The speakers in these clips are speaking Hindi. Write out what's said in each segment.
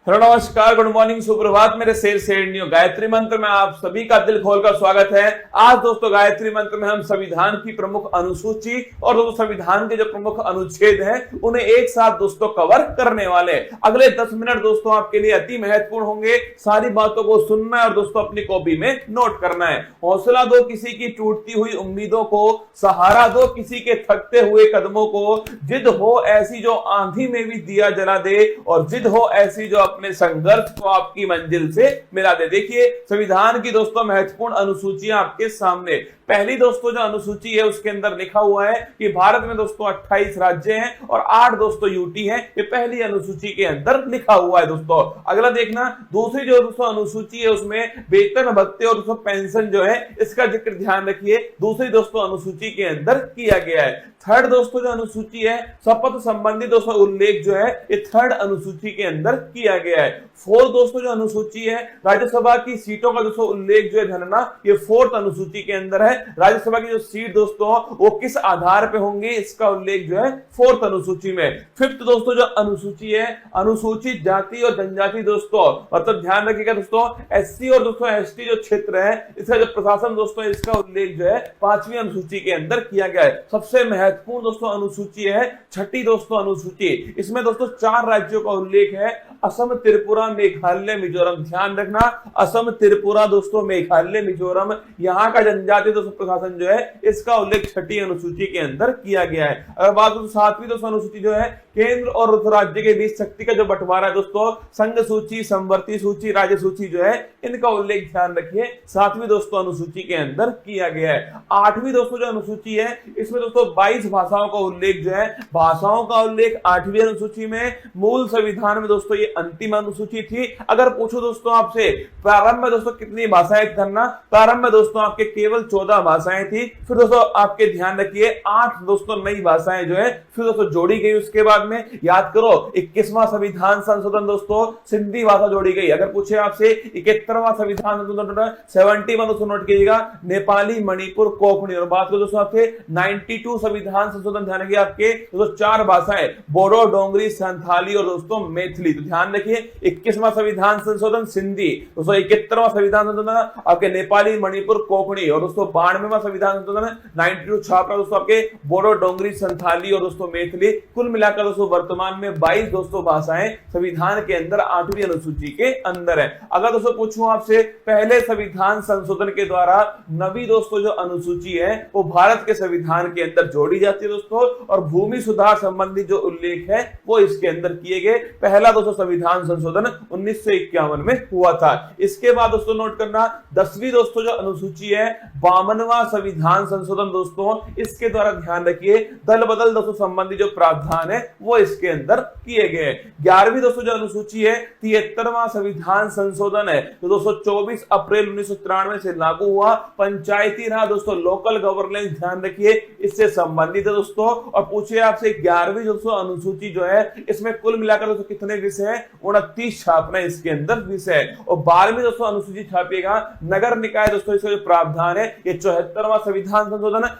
हेलो नमस्कार, गुड मॉर्निंग, सुप्रभात मेरे शेर शेरनियों। गायत्री मंत्र में आप सभी का दिल खोलकर स्वागत है। आज दोस्तों गायत्री मंत्र में हम संविधान की प्रमुख अनुसूची और दोस्तों संविधान के जो प्रमुख अनुच्छेद हैं उन्हें एक साथ दोस्तों कवर करने वाले। अगले 10 मिनट दोस्तों आपके लिए अति महत्वपूर्ण होंगे। सारी बातों को सुनना है और दोस्तों अपनी कॉपी में नोट करना है। हौसला दो किसी की टूटती हुई उम्मीदों को, सहारा दो किसी के थकते हुए कदमों को, जिद हो ऐसी जो आंधी में भी दिया जला दे और जिद हो ऐसी जो अपने संघर्ष को आपकी मंजिल से मिला दे। देखिए संविधान की दोस्तों महत्वपूर्ण अनुसूचियां आपके सामने। पहली दोस्तों जो अनुसूची है उसके अंदर लिखा हुआ है कि भारत में दोस्तों 28 राज्य हैं और 8 दोस्तों यूटी हैं। ये पहली अनुसूची के अंदर लिखा हुआ है दोस्तों। अगला देखना, दूसरी जो दोस्तों अनुसूची है उसमें वेतन भत्ते और दोस्तों पेंशन जो है इसका जिक्र ध्यान रखिए, दूसरी दोस्तों अनुसूची के अंदर किया गया है। थर्ड दोस्तों जो अनुसूची है शपथ संबंधी दोस्तों उल्लेख जो है ये थर्ड अनुसूची के अंदर किया गया है। फोर्थ दोस्तों जो अनुसूची है राज्यसभा की सीटों का दोस्तों उल्लेख जो है धरना, ये फोर्थ अनुसूची के अंदर है। राज्यसभा की जो सीट दोस्तों वो किस आधार पे होंगे इसका उल्लेख जो है फोर्थ अनुसूची में। फिफ्थ दोस्तों जो अनुसूची है अनुसूचित जाति और जनजाति दोस्तों, मतलब ध्यान रखिएगा दोस्तों एससी और दोस्तों एसटी जो क्षेत्र है इसका जो प्रशासन दोस्तों इसका उल्लेख जो है 5वीं अनुसूची के अंदर किया गया है। सबसे महत्वपूर्ण दोस्तों अनुसूची है छठी दोस्तों अनुसूची। इसमें दोस्तों 4 राज्यों का उल्लेख है, असम, त्रिपुरा, मेघालय, मिजोरम। ध्यान रखना असम, त्रिपुरा दोस्तों, मेघालय, मिजोरम, यहाँ का जनजातीय दोस्तों प्रशासन जो है इसका उल्लेख छठी अनुसूची के अंदर किया गया है। अगर बात करें 7वीं दोस्तों अनुसूची जो है केंद्र और राज्य के बीच शक्ति का जो बंटवारा है दोस्तों, संघ सूची, समवर्ती सूची, राज्य सूची जो है इनका उल्लेख ध्यान रखिए 7वीं दोस्तों अनुसूची के अंदर किया गया है। 8वीं दोस्तों जो अनुसूची है इसमें दोस्तों 22 भाषाओं का उल्लेख जो है, भाषाओं का उल्लेख 8वीं अनुसूची में। मूल संविधान में दोस्तों ये अंतिम अनुसूची थी। अगर पूछो दोस्तों आपसे प्रारंभ में दोस्तों कितनी भाषाएं धरना, प्रारंभ में दोस्तों आपके केवल 14 भाषाएं थी। फिर दोस्तों आपके ध्यान रखिए 8 दोस्तों नई भाषाएं जो है फिर दोस्तों जोड़ी गई। उसके बाद में याद करो 21वां संविधान संशोधन दोस्तों सिंधी भाषा जोड़ी गई। अगर पूछे आपसे 71वां संविधान संशोधन 71 दोस्तों नोट कीजिएगा, नेपाली, मणिपुर, कोंकणी। और बात करो दोस्तों आपसे 92 संविधान संशोधन ध्यान रखिए आपके दोस्तों 4 भाषाएं बोडो, डोंगरी, संथाली और दोस्तों मैथिली। तो ध्यान रखिए 21वां संविधान संशोधन सिंधी दोस्तों, 71वां संविधान संशोधन आपके नेपाली, मणिपुर, कोंकणी और दोस्तों 92वां संविधान संशोधन 92 छापरा दोस्तों आपके बोडो, डोंगरी, संथाली और दोस्तों मैथिली। कुल मिलाकर दोस्तों वर्तमान में 22 दोस्तों भाषाएं संविधान के अंदर 8वीं अनुसूची के अंदर है। अगर दोस्तों पूछूं आपसे पहले संविधान संशोधन के द्वारा नवी दोस्तों जो अनुसूची है वो भारत के संविधान के अंदर जोड़ी जाती है दोस्तों, और भूमि सुधार संबंधी जो उल्लेख है वो इसके अंदर किए गए। पहला दोस्तों संविधान संशोधन 1951 में हुआ था। इसके बाद दोस्तों नोट करना 10वीं दोस्तों जो अनुसूची है 52वां संविधान संशोधन दोस्तों, इसके द्वारा ध्यान रखिए दल बदल दोस्तों संबंधी जो प्रावधान है वो इसके अंदर किए गए। 11वीं दोस्तों जो अनुसूची है 73वां संविधान संशोधन है तो दोस्तों 24 अप्रैल 1993 से लागू हुआ। पंचायती राज दोस्तों लोकल गवर्नेंस ध्यान रखिए इससे संबंधित है दोस्तों। और पूछिए आपसे 11वीं दोस्तों अनुसूची जो है इसमें कुल मिलाकर दोस्तों कितने विषय हैं, 29 छापना इसके अंदर विषय है। और 12वीं दोस्तों अनुसूची छापिएगा नगर निकाय दोस्तों, इसका जो प्रावधान है ये 74वां संविधान संशोधन।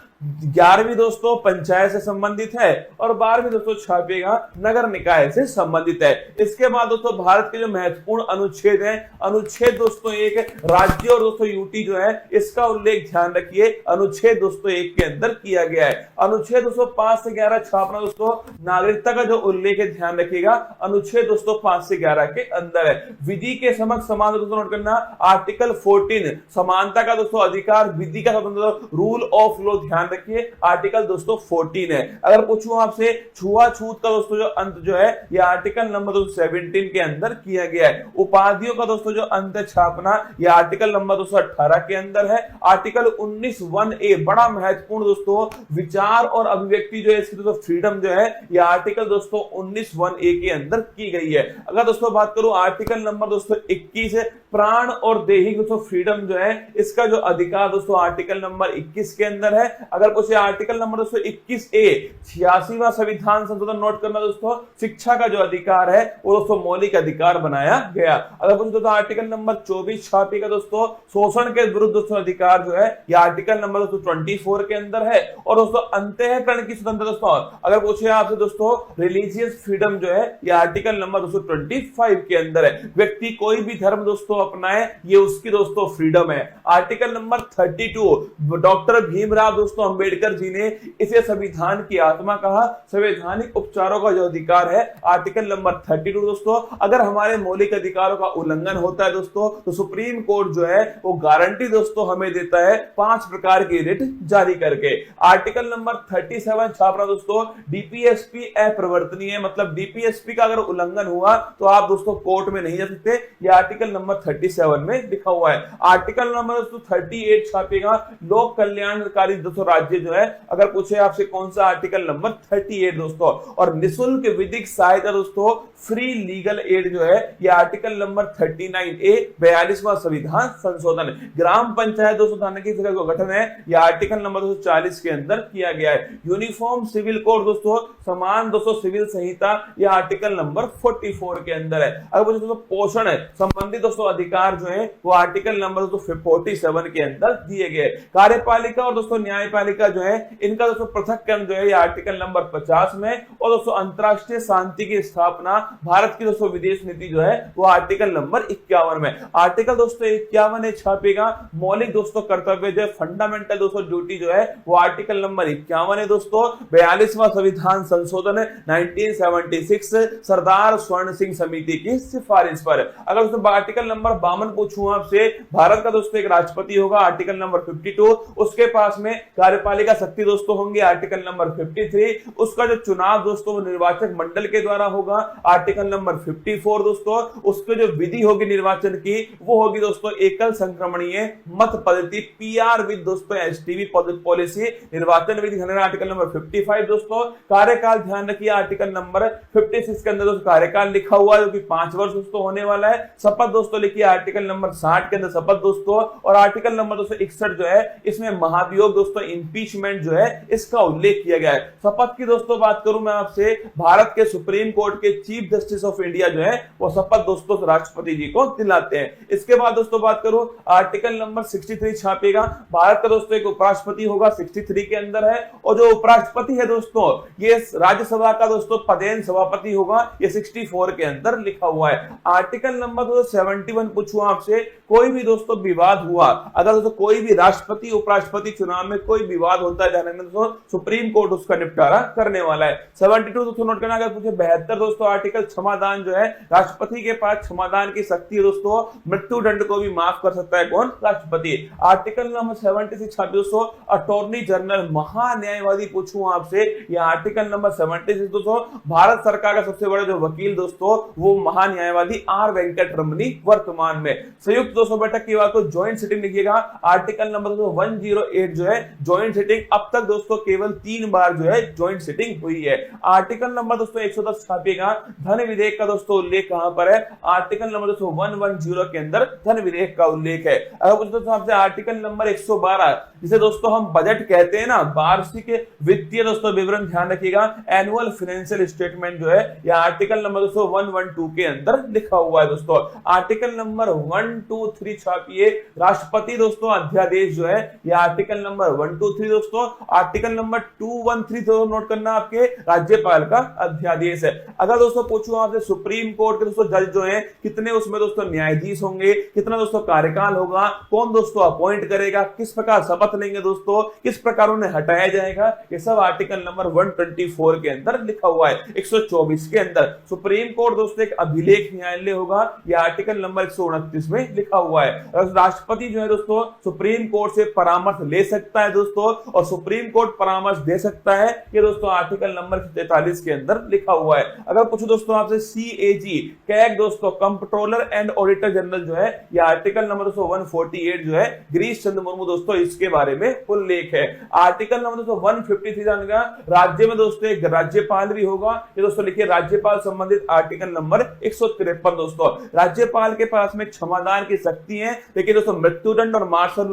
11वीं दोस्तों पंचायत से संबंधित है और 12वीं दोस्तों छापिएगा नगर निकाय से संबंधित है। इसके बाद दोस्तों भारत के जो महत्वपूर्ण अनुच्छेद हैं, अनुच्छेद दोस्तों 1 राज्य और दोस्तों यूटी जो है इसका उल्लेख ध्यान रखिए अनुच्छेद दोस्तों 1 के अंदर किया गया है। अनुच्छेद दोस्तों 5 से 11 छापना दोस्तों नागरिकता का जो उल्लेख है ध्यान रखिएगा अनुच्छेद दोस्तों 5 से 11 के अंदर है। विधि के समक्ष समान दोस्तों नोट करना आर्टिकल 14 समानता का दोस्तों अधिकार, विधि का स्वतंत्रता, रूल ऑफ लॉ ध्यान रखिए आर्टिकल दोस्तों 14 है। अगर पूछूं आपसे छुआछूत का दोस्तों जो अंत जो है ये आर्टिकल नंबर 17 के अंदर किया गया है। उपाधियों का दोस्तों जो अंत छापना ये आर्टिकल नंबर 18 के अंदर है। आर्टिकल 19(1)(a) बड़ा महत्वपूर्ण दोस्तों विचार और अभिव्यक्ति जो है इसकी दोस्तों फ्रीडम जो है ये आर्टिकल दोस्तों 19(1)(a) के अंदर की गई है। अगर दोस्तों बात करूं आर्टिकल नंबर दोस्तों 21 है प्राण और दैहिक दोस्तों फ्रीडम जो है इसका जो अधिकार दोस्तों आर्टिकल नंबर 21 के अंदर है। अगर पूछे आर्टिकल नंबर दोस्तों 21A 86वां संविधान संशोधन नोट करना दोस्तों, शिक्षा का जो अधिकार है वो दोस्तों मौलिक अधिकार बनाया गया। अगर पूछे दोस्तों आर्टिकल नंबर 24 छापी का दोस्तों शोषण के विरुद्ध दोस्तों अधिकार जो है ये आर्टिकल नंबर दोस्तों 24 के अंदर है। और दोस्तों अंतःकरण की स्वतंत्रता दोस्तों अगर पूछे आपसे दोस्तों रिलीजियस फ्रीडम जो है ये आर्टिकल नंबर दोस्तों 25 के अंदर है। व्यक्ति कोई भी धर्म दोस्तों अपनाए ये उसकी दोस्तों फ्रीडम है। आर्टिकल नंबर 32 डॉक्टर भीमराव दोस्तों अंबेडकर जी ने इसे संविधान की आत्मा कहा। संवैधानिक उपचारों का जो अधिकार है आर्टिकल नंबर 32 दोस्तों, अगर हमारे मौलिक अधिकारों का उल्लंघन होता है दोस्तों तो सुप्रीम कोर्ट जो है वो गारंटी दोस्तों हमें देता है 5 प्रकार की रिट जारी करके। आर्टिकल नंबर 37 छापना दोस्तों डीपीएसपी अप्रवर्तनीय, मतलब डीपीएसपी का अगर उल्लंघन हुआ तो आप दोस्तों कोर्ट में नहीं जा सकते। ये आर्टिकल नंबर 37 में लिखा हुआ है। आर्टिकल नंबर दोस्तों 38 छापेगा लोक कल्याणकारी दोस्तों राज्य जो है, अगर पूछे आपसे कौन सा आर्टिकल नंबर 38 दोस्तों। और निःशुल्क विधिक सहायता दोस्तों फ्री लीगल एड जो है ये आर्टिकल नंबर 39A 42वां संविधान संशोधन। ग्राम पंचायत दोस्तों थाने की फिगर का गठन है ये आर्टिकल नंबर 240 के अंदर किया गया है। यूनिफॉर्म सिविल कोड दोस्तों समान दोस्तों सिविल संहिता ये आर्टिकल नंबर 44 के अंदर है। अगर दोस्तों पोषण है संबंधित दोस्तों अधिकार जो है वो आर्टिकल नंबर 47 के अंदर दिए गए। कार्यपालिका और दोस्तों न्यायपालिका जो है इनका दोस्तों पृथक्करण जो है ये आर्टिकल नंबर 50 में। और दोस्तों अंतरराष्ट्रीय शांति की स्थापना भारत की दोस्तों विदेश नीति जो है वो आर्टिकल नंबर 51 में। आर्टिकल दोस्तों 51 छापेगा मौलिक दोस्तों कर्तव्य जो है फंडामेंटल दोस्तों ड्यूटी जो है वो आर्टिकल नंबर 51 है दोस्तों। 42वां संविधान संशोधन 1976 सरदार स्वर्ण सिंह समिति की सिफारिश पर। अगर दोस्तों आर्टिकल नंबर 52 पूछूं आपसे, भारत का दोस्तों एक राष्ट्रपति होगा आर्टिकल नंबर 52, उसके पास में कार्यपालिका शक्ति दोस्तों होंगे आर्टिकल नंबर 53, उसका जो चुनाव दोस्तों वो निर्वाचक मंडल के द्वारा होगा आर्टिकल नंबर 54 दोस्तों, उसके जो विधि होगी निर्वाचन की वो होगी दोस्तों एकल संक्रमणीय मत पद्धति पीआर विद दोस्तों एसटीवी पॉलिसी निर्वाचन विधि आर्टिकल नंबर 55 दोस्तों। कार्यकाल ध्यान रखिए आर्टिकल नंबर 56 के अंदर दोस्तों कार्यकाल लिखा हुआ है जो कि 5 वर्ष दोस्तों होने वाला है। शपथ दोस्तों लिखिए आर्टिकल नंबर 60 के अंदर शपथ दोस्तों। और आर्टिकल नंबर दोस्तों 61 जो है इसमें महाभियोग दोस्तों इंपीचमेंट जो है इसका उल्लेख किया गया है। शपथ की दोस्तों बात करूं मैं आपसे, भारत के सुप्रीम कोर्ट के चीफ जस्टिस ऑफ इंडिया जो है वो शपथ दोस्तों राष्ट्रपति जी को दिलाते हैं। इसके बाद दोस्तों बात करूं आर्टिकल नंबर 63 छापेगा, भारत का दोस्तों एक उपराष्ट्रपति होगा 63 के अंदर है। और जो उपराष्ट्रपति है दोस्तों ये राज्यसभा का दोस्तों पदेन सभापति होगा, ये 64 के अंदर लिखा हुआ है। आर्टिकल नंबर 71 पूछूं आपसे, कोई भी दोस्तों विवाद हुआ, अगर दोस्तों कोई भी राष्ट्रपति उपराष्ट्रपति चुनाव में कोई विवाद होता है जाने में दोस्तों सुप्रीम कोर्ट उसका निपटारा करने वाला है। 72 दोस्तों नोट करना। अगर पूछे 72 दोस्तों आर्टिकल क्षमादान जो है, राष्ट्रपति के पास क्षमादान की शक्ति है दोस्तों, मृत्यु दंड को भी माफ कर सकता है कौन? राष्ट्रपति। आर्टिकल नंबर 76 दोस्तों अटॉर्नी जनरल महान्यायवादी पूछूं आपसे, यह आर्टिकल नंबर 76 दोस्तों भारत सरकार का सबसे बड़ा जो वकील दोस्तों वो महान्यायवादी आर वेंकट रमनी वर्तमान में। संयुक्त दोस्तों बैठक की बात को ज्वाइंट सिटिंग लिखिएगा, आर्टिकल नंबर 108 जो है ज्वाइंट सिटिंग अब तक दोस्तों केवल 3 बार जो है ज्वाइंट सिटिंग हुई है। आर्टिकल नंबर दोस्तों 110 छापेगा, धन विधेयक का दोस्तों उल्लेख कहां पर है? आर्टिकल नंबर दोस्तों 110 के अंदर धन विधेयक का उल्लेख है। अगर दोस्तों आपसे आर्टिकल नंबर 112 जिसे दोस्तों हम बजट कहते हैं ना, वार्षिक वित्तीय दोस्तों विवरण ध्यान रखिएगा, एनुअल फाइनेंशियल स्टेटमेंट जो है यह आर्टिकल नंबर दोस्तों 112 के अंदर लिखा हुआ है दोस्तों। आर्टिकल नंबर 123 छापिए, राष्ट्रपति दोस्तों अध्यादेश जो है यह आर्टिकल नंबर 123 दोस्तों। आर्टिकल नंबर 213 तो नोट करना आपके राज्यपाल का अध्यादेश है। अगर दोस्तों पूछूं आपसे सुप्रीम कोर्ट के दोस्तों जज जो है कितने उसमें दोस्तों न्यायाधीश होंगे, कितना दोस्तों कार्यकाल होगा, कौन दोस्तों अपॉइंट करेगा, किस प्रकार शपथ लेंगे दोस्तों, किस प्रकार उन्हें हटाया जाएगा, ये सब आर्टिकल नंबर 124 के अंदर लिखा हुआ है। 124 के अंदर सुप्रीम कोर्ट दोस्तों एक अभिलेख न्यायालय होगा, यह आर्टिकल नंबर 129 में लिखा हुआ है। राष्ट्रपति जो है दोस्तों सुप्रीम कोर्ट से परामर्श ले सकता है दोस्तों, और सुप्रीम कोर्ट परामर्श दे सकता है, ये दोस्तों आर्टिकल नंबर 43 के अंदर लिखा हुआ है। अगर पूछो दोस्तों आपसे CAG कैग दोस्तों कंप्ट्रोलर एंड ऑडिटर जनरल जो है यह आर्टिकल नंबर 148 जो है गिरीश चंद्र मुर्मू दोस्तों इसके बारे में उल्लेख है। आर्टिकल नंबर 153 जानेगा, राज्य में दोस्तों एक राज्यपाल भी होगा, ये दोस्तों लिखिए राज्यपाल संबंधित आर्टिकल नंबर 153 दोस्तों। राज्यपाल के पास में क्षमादान की शक्ति है, लेकिन दोस्तों मृत्युदंड और मार्शल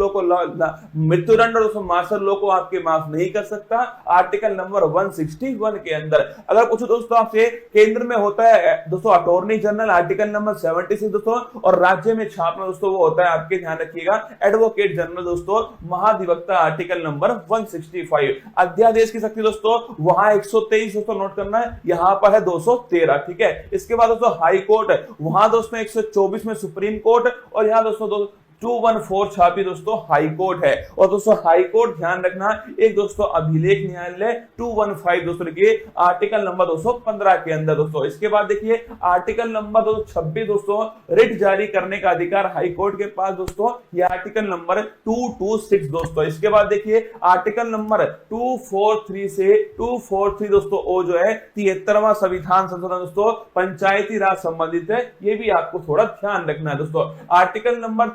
अफसर लोग को आपके माफ नहीं कर सकता, आर्टिकल नंबर 161 के अंदर। अगर कुछ दोस्तों आपसे केंद्र में होता है दोस्तों अटॉर्नी जनरल, आर्टिकल नंबर 76 दोस्तों, और राज्य में छापना दोस्तों वो होता है, आपके ध्यान रखिएगा, एडवोकेट जनरल दोस्तों, महाधिवक्ता, आर्टिकल नंबर 165। अध्यादेश की शक्ति दोस्तों वहां 123 दोस्तों नोट करना है, यहां पर है 213, ठीक है। इसके बाद दोस्तों हाई कोर्ट, वहां दोस्तों 124 में सुप्रीम कोर्ट, और यहां दोस्तों 214 छापी दोस्तों हाई कोर्ट है। और दोस्तों हाई कोर्ट ध्यान रखना एक दोस्तों अभिलेख न्यायालय 215 दोस्तों लिखिए, आर्टिकल नंबर 215 के अंदर दोस्तों। इसके बाद देखिए आर्टिकल नंबर 226 दोस्तों, रिट जारी करने का अधिकार हाई कोर्ट के पास दोस्तों, ये आर्टिकल नंबर 226 दोस्तों। इसके बाद देखिए आर्टिकल नंबर 243 से 243 दोस्तों ओ जो है 73वां संविधान संशोधन दोस्तों, पंचायती राज संबंधित है, ये भी आपको थोड़ा ध्यान रखना है दोस्तों। आर्टिकल नंबर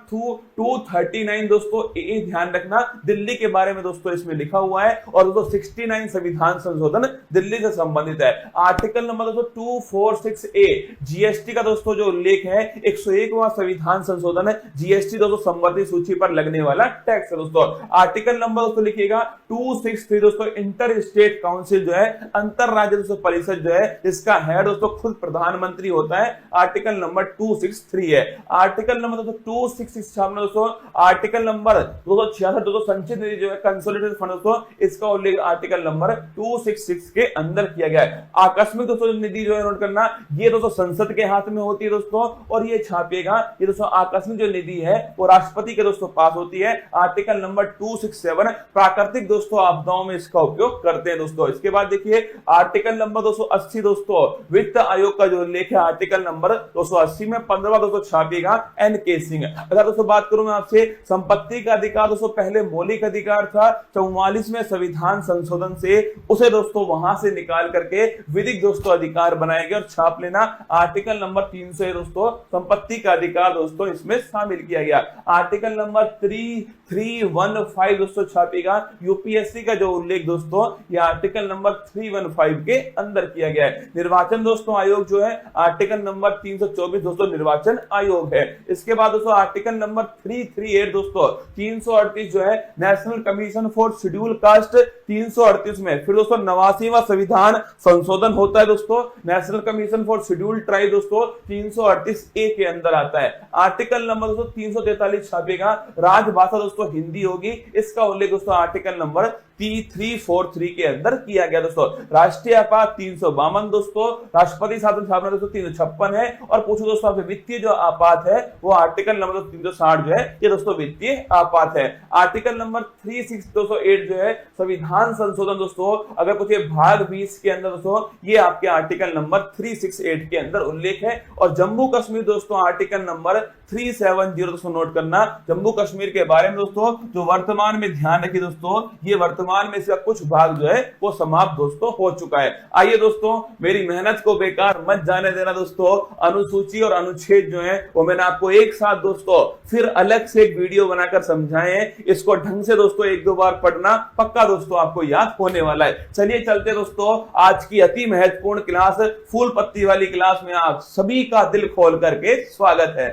239 दोस्तों ए ध्यान रखना, दिल्ली के बारे में दोस्तों इसमें लिखा हुआ है, और दोस्तों 69 संविधान संशोधन दिल्ली से संबंधित है। आर्टिकल नंबर दोस्तों 246 ए जीएसटी का दोस्तों जो उल्लेख है, 101वां संविधान संशोधन है, जीएसटी दोस्तों संबंधित सूची पर लगने वाला टैक्स है दोस्तों। आर्टिकल नंबर दोस्तों लिखिएगा 263 दोस्तों, इंटर स्टेट काउंसिल जो है, अंतर राज्य दोस्तों परिषद जो है, इसका हेड दोस्तों खुद प्रधानमंत्री होता है, आर्टिकल नंबर 263 है। आर्टिकल नंबर दोस्तों 266 दोस्तों, आर्टिकल नंबर 266 दोस्तों, संचित निधि जो है, कंसोलिडेटेड फंड दोस्तों, इसका उल्लेख आर्टिकल नंबर 266 के अंदर किया गया है। आकस्मिक दोस्तों निधि जो है नोट करना, ये दोस्तों संसद के हाथ में होती है दोस्तों, और ये छापेगा, ये दोस्तों आकस्मिक जो निधि है वो राष्ट्रपति के दोस्तों पास होती है, आर्टिकल नंबर 267। प्राकृतिक दोस्तों आपदाओं में इसका उपयोग करते हैं दोस्तों। इसके बाद देखिए आर्टिकल नंबर 280 दोस्तों, वित्त आयोग का जो उल्लेख है, आर्टिकल नंबर 280 में 15वां दोस्तों छापेगा एन.के. सिंह। अगर दोस्तों बात करूं मैं आपसे संपत्ति का अधिकार दोस्तों, पहले मौलिक अधिकार था, 44वें संविधान संशोधन से उसे दोस्तों वहां से निकाल करके विधिक दोस्तों अधिकार बनाया गया, और छाप लेना आर्टिकल नंबर 300 दोस्तों, संपत्ति का अधिकार दोस्तों इसमें शामिल किया गया। आर्टिकल नंबर 315 दोस्तों छापेगा यूपीएससी का जो उल्लेख दोस्तों, ये आर्टिकल नंबर 315 के अंदर किया गया है। निर्वाचन दोस्तों आयोग जो है, आर्टिकल नंबर 324 दोस्तों निर्वाचन आयोग है। इसके बाद दोस्तों आर्टिकल नंबर 338 दोस्तों, 338 जो है national commission for schedule caste, 338 में फिर दोस्तों 89वां संविधान संशोधन होता है दोस्तों, national commission for schedule tribe दोस्तों 338 ए के अंदर आता है। आर्टिकल नंबर दोस्तों 343 छापेगा, राजभाषा दोस्तों हिंदी होगी, इसका उल्लेख दोस्तों आर्टिकल नंबर 343 के अंदर किया गया दोस्तों। राष्ट्रीय आपात 352 दोस्तों, राष्ट्रपति शासन स्थापना दोस्तों 356 है, और पूछो दोस्तों आपसे वित्तीय जो आपात है वो आर्टिकल नंबर 360 जो है, ये दोस्तों वित्तीय आपात है। आर्टिकल नंबर 368 जो है संविधान संशोधन दोस्तों, अगर कुछ भाग 20 के अंदर दोस्तों, ये आपके आर्टिकल नंबर 368 के अंदर उल्लेख है। और जम्मू कश्मीर दोस्तों आर्टिकल नंबर 370 दोस्तों नोट करना, जम्मू कश्मीर के बारे में दोस्तों, जो वर्तमान में ध्यान रखिए दोस्तों, ये वर्तमान में इसका कुछ भाग जो है वो समाप्त दोस्तों हो चुका है। आइए दोस्तों मेरी मेहनत को बेकार मत जाने देना दोस्तों, अनुसूची और अनुच्छेद जो है वो मैंने आपको एक साथ दोस्तों फिर अलग से एक वीडियो बनाकर समझाए हैं, इसको ढंग से दोस्तों एक दो बार पढ़ना, पक्का दोस्तों आपको याद होने वाला है। चलिए चलते दोस्तों आज की अति महत्वपूर्ण क्लास, फूल पत्ती वाली क्लास में आप सभी का दिल खोल करके स्वागत है।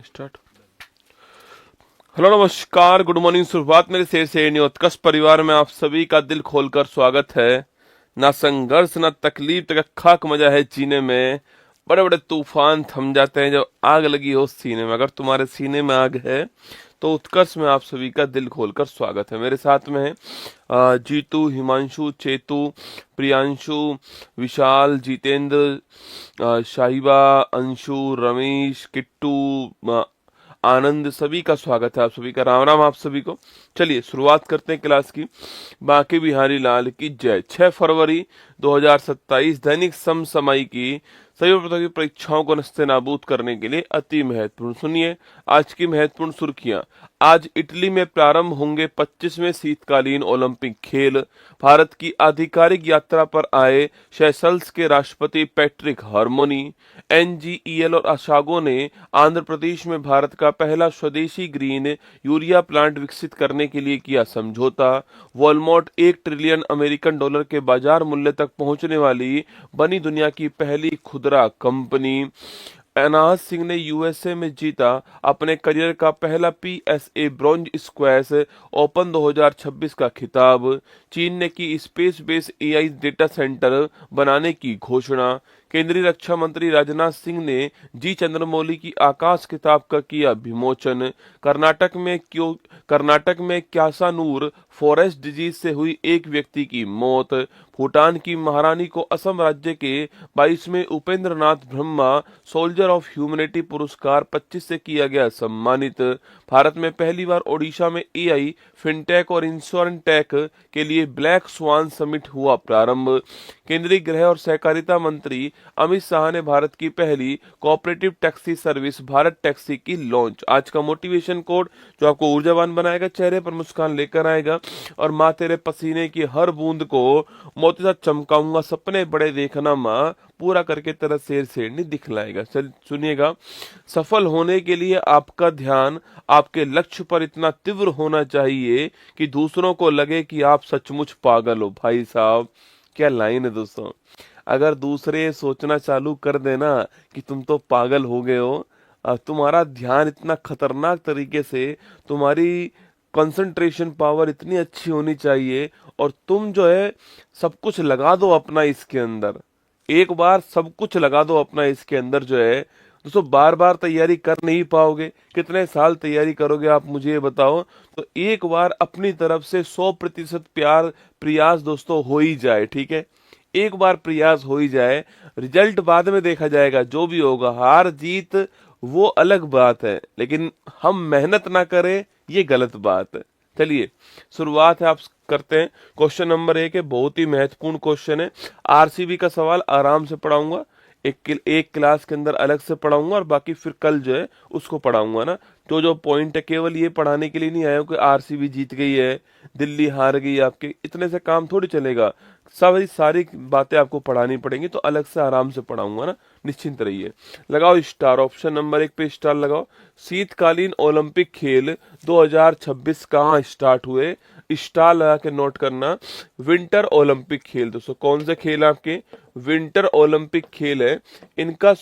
स्टार्ट। हेलो नमस्कार, गुड मॉर्निंग, शुरुआत मेरे शेर से उत्कर्ष परिवार में आप सभी का दिल खोलकर स्वागत है। ना संघर्ष ना तकलीफ तक खाक मजा है जीने में, बड़े बड़े तूफान थम जाते हैं जब आग लगी हो सीने में। अगर तुम्हारे सीने में आग है तो उत्कर्ष में आप सभी का दिल खोलकर स्वागत है। मेरे साथ में है जीतू, हिमांशु, चेतू, प्रियांशु, विशाल, जितेंद्र, शाहिबा, अंशु, रमेश, किट्टू, आनंद सभी का स्वागत है, आप सभी का राम राम आप सभी को। चलिए शुरुआत करते हैं क्लास की। बांके बिहारी लाल की जय। 6 फरवरी 2027 दैनिक समसामयिकी सभी प्रकार की परीक्षाओं को नस्तेनाबूद करने के लिए अति महत्वपूर्ण। सुनिए आज की महत्वपूर्ण सुर्खियां। आज इटली में प्रारंभ होंगे 25वें शीतकालीन ओलंपिक खेल। भारत की आधिकारिक यात्रा पर आए सेशल्स के राष्ट्रपति पैट्रिक हार्मोनी। एनजीईएल और अशागो ने आंध्र प्रदेश में भारत का पहला स्वदेशी ग्रीन यूरिया प्लांट विकसित करने के लिए किया समझौता। वॉलमार्ट 1 ट्रिलियन अमेरिकन डॉलर के बाजार मूल्य तक पहुंचने वाली बनी दुनिया की पहली खुदरा कंपनी। अनाहत सिंह ने यूएसए में जीता अपने करियर का पहला पीएसए ब्रॉन्ज स्क्वैश ओपन 2026 का खिताब। चीन ने की space base AI data centre बनाने की घोषणा। केंद्रीय रक्षा मंत्री राजनाथ सिंह ने जी चंद्रमौली की आकाश किताब का किया विमोचन। कर्नाटक में क्यासानूर फॉरेस्ट डिजीज से हुई एक व्यक्ति की मौत। भूटान की महारानी को असम राज्य के 22वें Upendra Nath Brahma soldier of humanity पुरस्कार 25 से किया गया सम्मानित। भारत में पहली बार ओडिशा में एआई फिनटेक और इंश्योरेंटेक के लिए ब्लैक स्वान समिट हुआ प्रारंभ। केंद्रीय गृह और सहकारिता मंत्री अमित शाह ने भारत की पहली cooperative taxi service Bharat taxi की लॉन्च। आज का मोटिवेशन कोड जो आपको ऊर्जावान बनाएगा, चेहरे पर मुस्कान लेकर आएगा और माँ तेरे पसीने की हर बूंद को मोती सा चमकाऊंगा, सपने बड़े देखना माँ, पूरा करके तेरा शेर शेरनी दिखलाएगा। चल सुनिएगा। सफल होने के लिए आपका ध्यान आपके लक्ष्य पर इतना तीव्र होना चाहिए कि दूसरों को लगे कि आप सचमुच पागल हो। भाई साहब क्या लाइन है दोस्तों। अगर दूसरे सोचना चालू कर देना कि तुम तो पागल हो गए हो, तुम्हारा ध्यान इतना खतरनाक तरीके से, तुम्हारी कंसंट्रेशन पावर इतनी अच्छी होनी चाहिए और तुम जो है सब कुछ लगा दो अपना इसके अंदर। एक बार सब कुछ लगा दो अपना इसके अंदर जो है दोस्तों, बार बार तैयारी कर नहीं पाओगे। कितने साल तैयारी करोगे आप मुझे ये बताओ। तो एक बार अपनी तरफ से 100% प्रयास दोस्तों हो ही जाए, ठीक है। एक बार प्रयास हो ही जाए, रिजल्ट बाद में देखा जाएगा। जो भी होगा, हार जीत वो अलग बात है, लेकिन हम मेहनत ना करें ये गलत बात है। चलिए शुरुआत है, आप करते हैं। क्वेश्चन नंबर 1 है, बहुत ही महत्वपूर्ण क्वेश्चन है। आरसीबी का सवाल आराम से पढ़ाऊंगा, एक क्लास के अंदर अलग से पढ़ाऊंगा और बाकी फिर कल जो है उसको पढ़ाऊंगा ना। जो पॉइंट है केवल ये पढ़ाने के लिए नहीं आया कि आरसीबी जीत गई है, दिल्ली हार गई, आपके इतने से काम थोड़ी चलेगा। सारी बातें आपको पढ़ानी पड़ेंगी, तो अलग से आराम से पढ़ाऊंगा ना, निश्चिंत रहिए। लगाओ स्टार, ऑप्शन नंबर 1 पे स्टार लगाओ। शीतकालीन ओलंपिक खेल 2026 कहाँ स्टार्ट हुए? स्टार लगा के नोट करना। विंटर ओलंपिक खेल दोस्तों, कौन से खेल आपके? विंटर ओलंपिक खेल है। इनका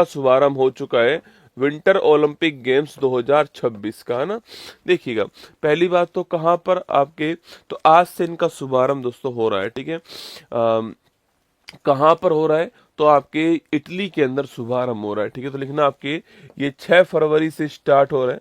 शुभारंभ हो चुका है विंटर ओलंपिक गेम्स 2026 का, है ना। देखिएगा पहली बात तो कहाँ पर आपके, तो आज से इनका शुभारंभ दोस्तों हो रहा है, ठीक है। कहाँ पर हो रहा है? तो आपके इटली के अंदर शुभारंभ हो रहा है, ठीक है। तो लिखना आपके ये 6 फरवरी से स्टार्ट हो रहा है,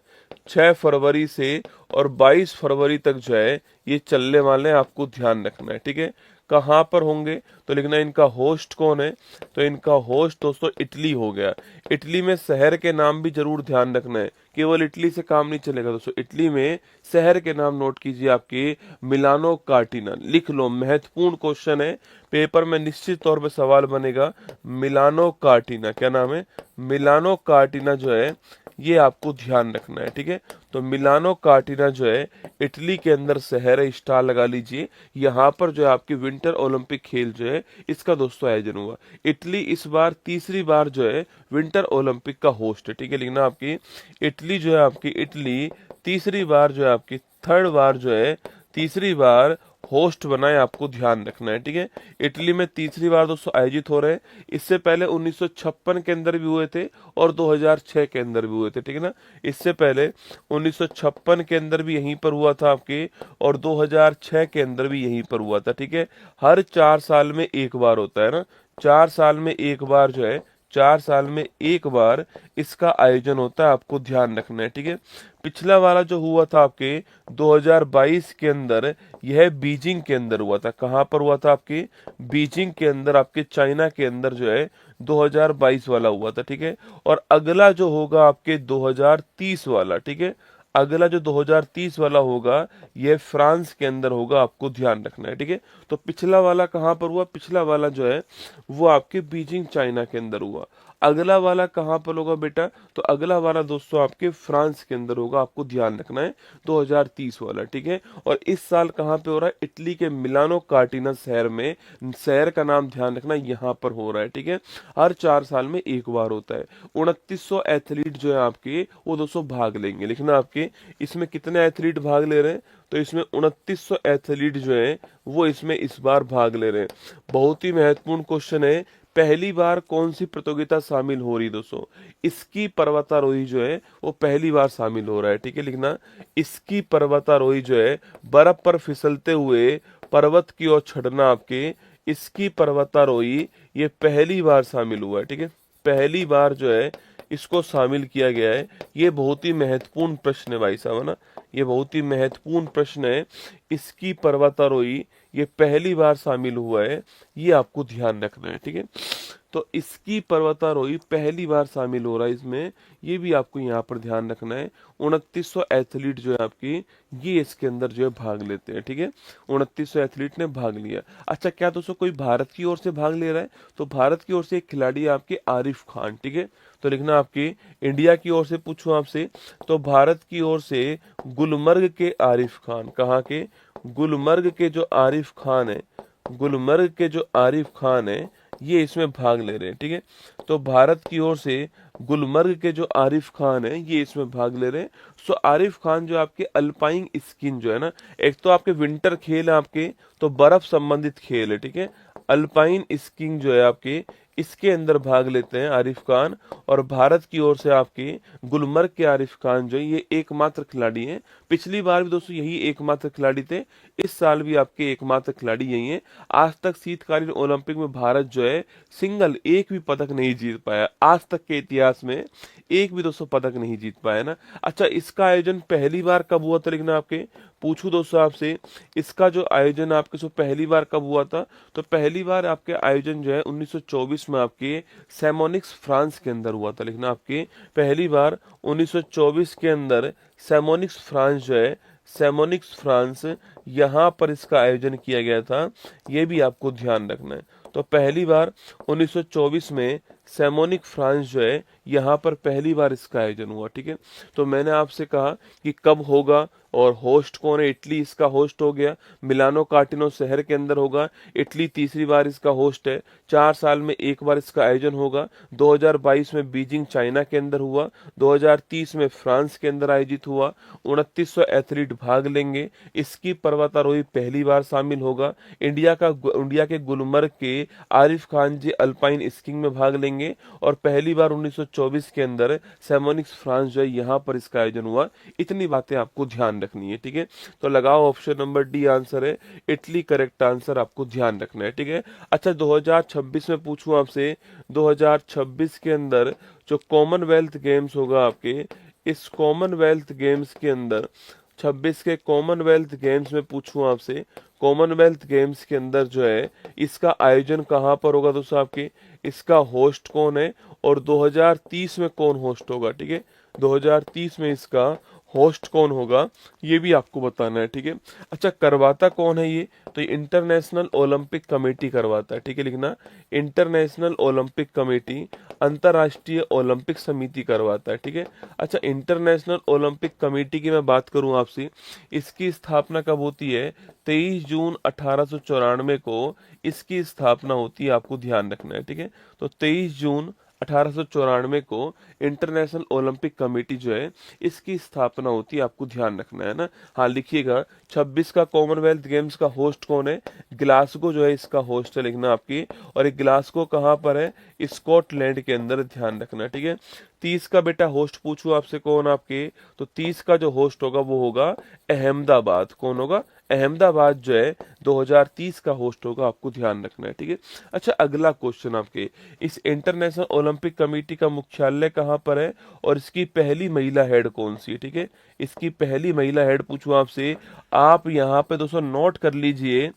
6 फरवरी से और 22 फरवरी तक जो है ये चलने वाले हैं, आपको ध्यान रखना है, ठीक है। कहाँ पर होंगे? तो लिखना इनका होस्ट कौन है? तो इनका होस्ट दोस्तों इटली हो गया। इटली में शहर के नाम भी जरूर ध्यान रखना है, केवल इटली से काम नहीं चलेगा दोस्तों। इटली में शहर के नाम नोट कीजिए, आपके मिलानो कार्टिना लिख लो। महत्वपूर्ण क्वेश्चन है, पेपर में निश्चित तौर पे सवाल बनेगा। मिलानो कार्टिना क्या नाम है? मिलानो कार्टिना जो है ये आपको ध्यान रखना है, ठीक है। तो मिलानो कार्टिना जो है इटली के अंदर शहर है, स्टार लगा लीजिए। यहाँ पर जो है आपकी विंटर ओलंपिक खेल जो है इसका दोस्तों आयोजन हुआ। इटली इस बार तीसरी बार जो है विंटर ओलंपिक का होस्ट है, ठीक है। लिखना आपकी इटली जो है, आपकी इटली तीसरी बार जो है, आपकी थर्ड बार जो है, तीसरी बार होस्ट बनाए, आपको ध्यान रखना है, ठीक है। इटली में तीसरी बार दोस्तों आयोजित हो रहे हैं। इससे पहले 1956 के अंदर भी हुए थे और 2006 के अंदर भी हुए थे, ठीक है ना। इससे पहले 1956 के अंदर भी यहीं पर हुआ था आपके, और 2006 के अंदर भी यहीं पर हुआ था, ठीक है। हर 4 साल में एक बार होता है ना, 4 साल में एक बार जो है 4 साल में एक बार इसका आयोजन होता है, आपको ध्यान रखना है, ठीक है। पिछला वाला जो हुआ था आपके 2022 के अंदर, यह बीजिंग के अंदर हुआ था। कहाँ पर हुआ था? आपके बीजिंग के अंदर, आपके चाइना के अंदर जो है 2022 वाला हुआ था, ठीक है। और अगला जो होगा आपके 2030 वाला, ठीक है, अगला जो 2030 वाला होगा ये फ्रांस के अंदर होगा, आपको ध्यान रखना है, ठीक है। तो पिछला वाला कहाँ पर हुआ? पिछला वाला जो है वो आपके बीजिंग चाइना के अंदर हुआ। अगला वाला कहाँ पर होगा बेटा? तो अगला वाला दोस्तों आपके फ्रांस के अंदर होगा, आपको ध्यान रखना है, 2030 वाला, ठीक है। और इस साल कहाँ पे हो रहा है? इटली के मिलानो कार्टिना शहर में, शहर का नाम ध्यान रखना, यहाँ पर हो रहा है, ठीक है। हर 4 साल में एक बार होता है। 2900 एथलीट जो है आपके वो 200 भाग लेंगे। लिखना आपके इसमें कितने एथलीट भाग ले रहे हैं? तो इसमें 2900 एथलीट जो है वो इसमें इस बार भाग ले रहे हैं। बहुत ही महत्वपूर्ण क्वेश्चन है, पहली बार कौन सी प्रतियोगिता शामिल हो रही दोस्तों? इसकी पर्वतारोही जो है वो पहली बार शामिल हो रहा है, ठीक है। लिखना इसकी पर्वतारोही जो है, बर्फ पर फिसलते हुए पर्वत की ओर चढ़ना, आपके इसकी पर्वतारोही ये पहली बार शामिल हुआ है, ठीक है। पहली बार जो है इसको शामिल किया गया है। ये बहुत ही महत्वपूर्ण प्रश्न है भाई साहब, है ना, ये बहुत ही महत्वपूर्ण प्रश्न है। इसकी पर्वतारोही ये पहली बार शामिल हुआ है, ये आपको ध्यान रखना है, ठीक है। तो इसकी पर्वतारोही पहली बार शामिल हो रहा है इसमें, ये भी आपको यहाँ पर ध्यान रखना है। 2900 एथलीट जो है आपकी ये इसके अंदर जो है भाग लेते हैं, ठीक है। 2900 एथलीट ने भाग लिया। अच्छा, क्या दोस्तों कोई भारत की ओर से भाग ले रहा है? तो भारत की ओर से एक खिलाड़ी है आपके आरिफ खान, ठीक है। तो लिखना आपके इंडिया की ओर से पूछूं आपसे, तो भारत की ओर से गुलमर्ग के आरिफ खान, कहाँ के? गुलमर्ग के जो आरिफ खान है, गुलमर्ग के जो आरिफ खान है ये इसमें भाग ले रहे हैं, ठीक है। तो भारत की ओर से गुलमर्ग के जो आरिफ खान है ये इसमें भाग ले रहे हैं। सो आरिफ खान जो आपके अल्पाइन स्कीइंग जो है ना, एक तो आपके विंटर खेल है आपके, तो बर्फ संबंधित खेल है, ठीक है। अल्पाइन स्कीइंग जो है आपके इसके अंदर भाग लेते हैं आरिफ खान। और भारत की ओर से आपके गुलमर्ग के आरिफ खान जो है ये एकमात्र खिलाड़ी हैं। पिछली बार भी दोस्तों यही एकमात्र खिलाड़ी थे, इस साल भी आपके एकमात्र खिलाड़ी यही हैं। आज तक शीतकालीन ओलंपिक में भारत जो है सिंगल एक भी पदक नहीं जीत पाया, आज तक के इतिहास में एक भी दोस्तों पदक नहीं जीत पाया ना। अच्छा, इसका आयोजन पहली बार कब हुआ था? लिखना आपके पूछूं दोस्तों आपसे, इसका जो आयोजन आपके सो पहली बार कब हुआ था? तो पहली बार आपके आयोजन जो है 1924 में आपके सैमोनिक्स फ्रांस के अंदर हुआ था। लिखना आपके पहली बार 1924 के अंदर सैमोनिक्स फ्रांस जो है, सैमोनिक्स फ्रांस, यहाँ पर इसका आयोजन किया गया था, ये भी आपको ध्यान रखना है। तो पहली बार 1924 में सैमोनिक फ्रांस जो है यहाँ पर पहली बार इसका आयोजन हुआ, ठीक है। तो मैंने आपसे कहा कि कब होगा और होस्ट कौन है? इटली इसका होस्ट हो गया, मिलानो कार्टिनो शहर के अंदर होगा, इटली तीसरी बार इसका होस्ट है। 4 साल में एक बार इसका आयोजन होगा। 2022 में बीजिंग चाइना के अंदर हुआ, 2030 में फ्रांस के अंदर आयोजित हुआ। 2900 एथलीट भाग लेंगे। इसकी पर्वतारोही पहली बार शामिल होगा। इंडिया के गुलमर्ग के आरिफ खान जी अल्पाइन स्कीइंग में भाग लेंगे। और पहली बार 1924 के अंदर सैमोनिक्स फ्रांस जो है यहाँ पर इसका आयोजन हुआ। इतनी बातें आपको ध्यान रखनी है, ठीक है। तो लगाओ ऑप्शन नंबर डी आंसर है, इटली करेक्ट आंसर आपको ध्यान रखना है, ठीक है। अच्छा, 2026 में पूछूं आपसे, 2026 के अंदर जो कॉमनवेल्थ गेम्स होगा आपके, इस कॉमनवेल्थ गेम्स के अंदर 26 के कॉमनवेल्थ गेम्स में पूछूं आपसे, कॉमनवेल्थ गेम्स के अंदर जो है इसका आयोजन कहाँ पर होगा दोस्तों? आपके इसका होस्ट कौन है और 2030 में कौन होस्ट होगा, ठीक है। 2030 में इसका होस्ट कौन होगा ये भी आपको बताना है, ठीक है। अच्छा, करवाता कौन है ये? तो ये इंटरनेशनल ओलंपिक कमेटी करवाता है, ठीक है। लिखना इंटरनेशनल ओलंपिक कमेटी, अंतर्राष्ट्रीय ओलंपिक समिति करवाता है, ठीक है। अच्छा, इंटरनेशनल ओलंपिक कमेटी की मैं बात करूं आपसे, इसकी स्थापना कब होती है? 23 जून 1894 को इसकी स्थापना होती है, आपको ध्यान रखना है, ठीक है। तो 23 जून 1894 को इंटरनेशनल ओलंपिक कमेटी जो है इसकी स्थापना होती है, आपको ध्यान रखना है ना। हाँ, लिखिएगा 26 का कॉमनवेल्थ गेम्स का होस्ट कौन है? ग्लासगो जो है इसका होस्ट है, लिखना आपकी। और ये ग्लासगो कहाँ पर है? स्कॉटलैंड के अंदर, ध्यान रखना, ठीक है। 30 का बेटा होस्ट पूछूं आपसे कौन आपके, तो 30 का जो होस्ट होगा वो होगा अहमदाबाद। कौन होगा? अहमदाबाद जो है 2030 का होस्ट होगा, आपको ध्यान रखना है, ठीक है। अच्छा, अगला क्वेश्चन आपके, इस इंटरनेशनल ओलंपिक कमेटी का मुख्यालय कहाँ पर है और इसकी पहली महिला हेड कौन सी है, ठीक है। इसकी पहली महिला हेड पूछूं आपसे, आप यहाँ पे दोस्तों नोट कर लीजिए,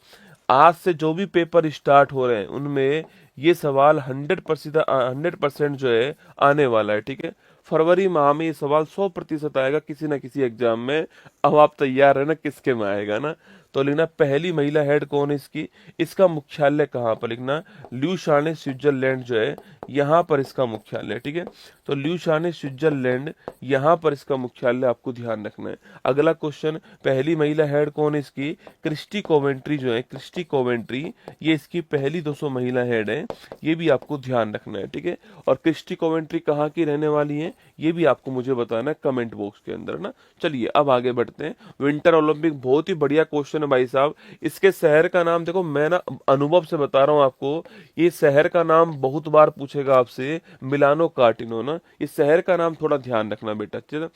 आज से जो भी पेपर स्टार्ट हो रहे हैं उनमें ये सवाल 100% जो है आने वाला है, ठीक है। फरवरी माह में ये सवाल 100% आएगा किसी ना किसी एग्जाम में। अब आप तैयार है ना किसके में आएगा ना। तो लिखना पहली महिला हेड कौन है इसकी, इसका मुख्यालय कहाँ पर, लिखना ल्यूशाने स्विट्जरलैंड जो है यहाँ पर इसका मुख्यालय, ठीक है। तो ल्यूशाने स्विट्जरलैंड यहाँ पर इसका मुख्यालय, आपको ध्यान रखना है। अगला क्वेश्चन, पहली महिला हेड कौन है इसकी, क्रिस्टी कोवेंट्री जो है, क्रिस्टी कोवेंट्री ये इसकी पहली 200 महिला हेड है, ये भी आपको ध्यान रखना है, ठीक है। और क्रिस्टी कोवेंट्री कहाँ की रहने वाली है ये भी आपको मुझे बताना है कमेंट बॉक्स के अंदर ना। चलिए अब आगे बढ़ते हैं। विंटर ओलंपिक बहुत ही बढ़िया क्वेश्चन है भाई साहब। इसके शहर का नाम देखो, मैं ना अनुभव से बता रहा हूँ आपको, ये शहर का नाम बहुत बार पूछेगा आपसे, मिलानो कार्टिनो ना, इस शहर का नाम थोड़ा ध्यान रखना बेटा, अच्छे से।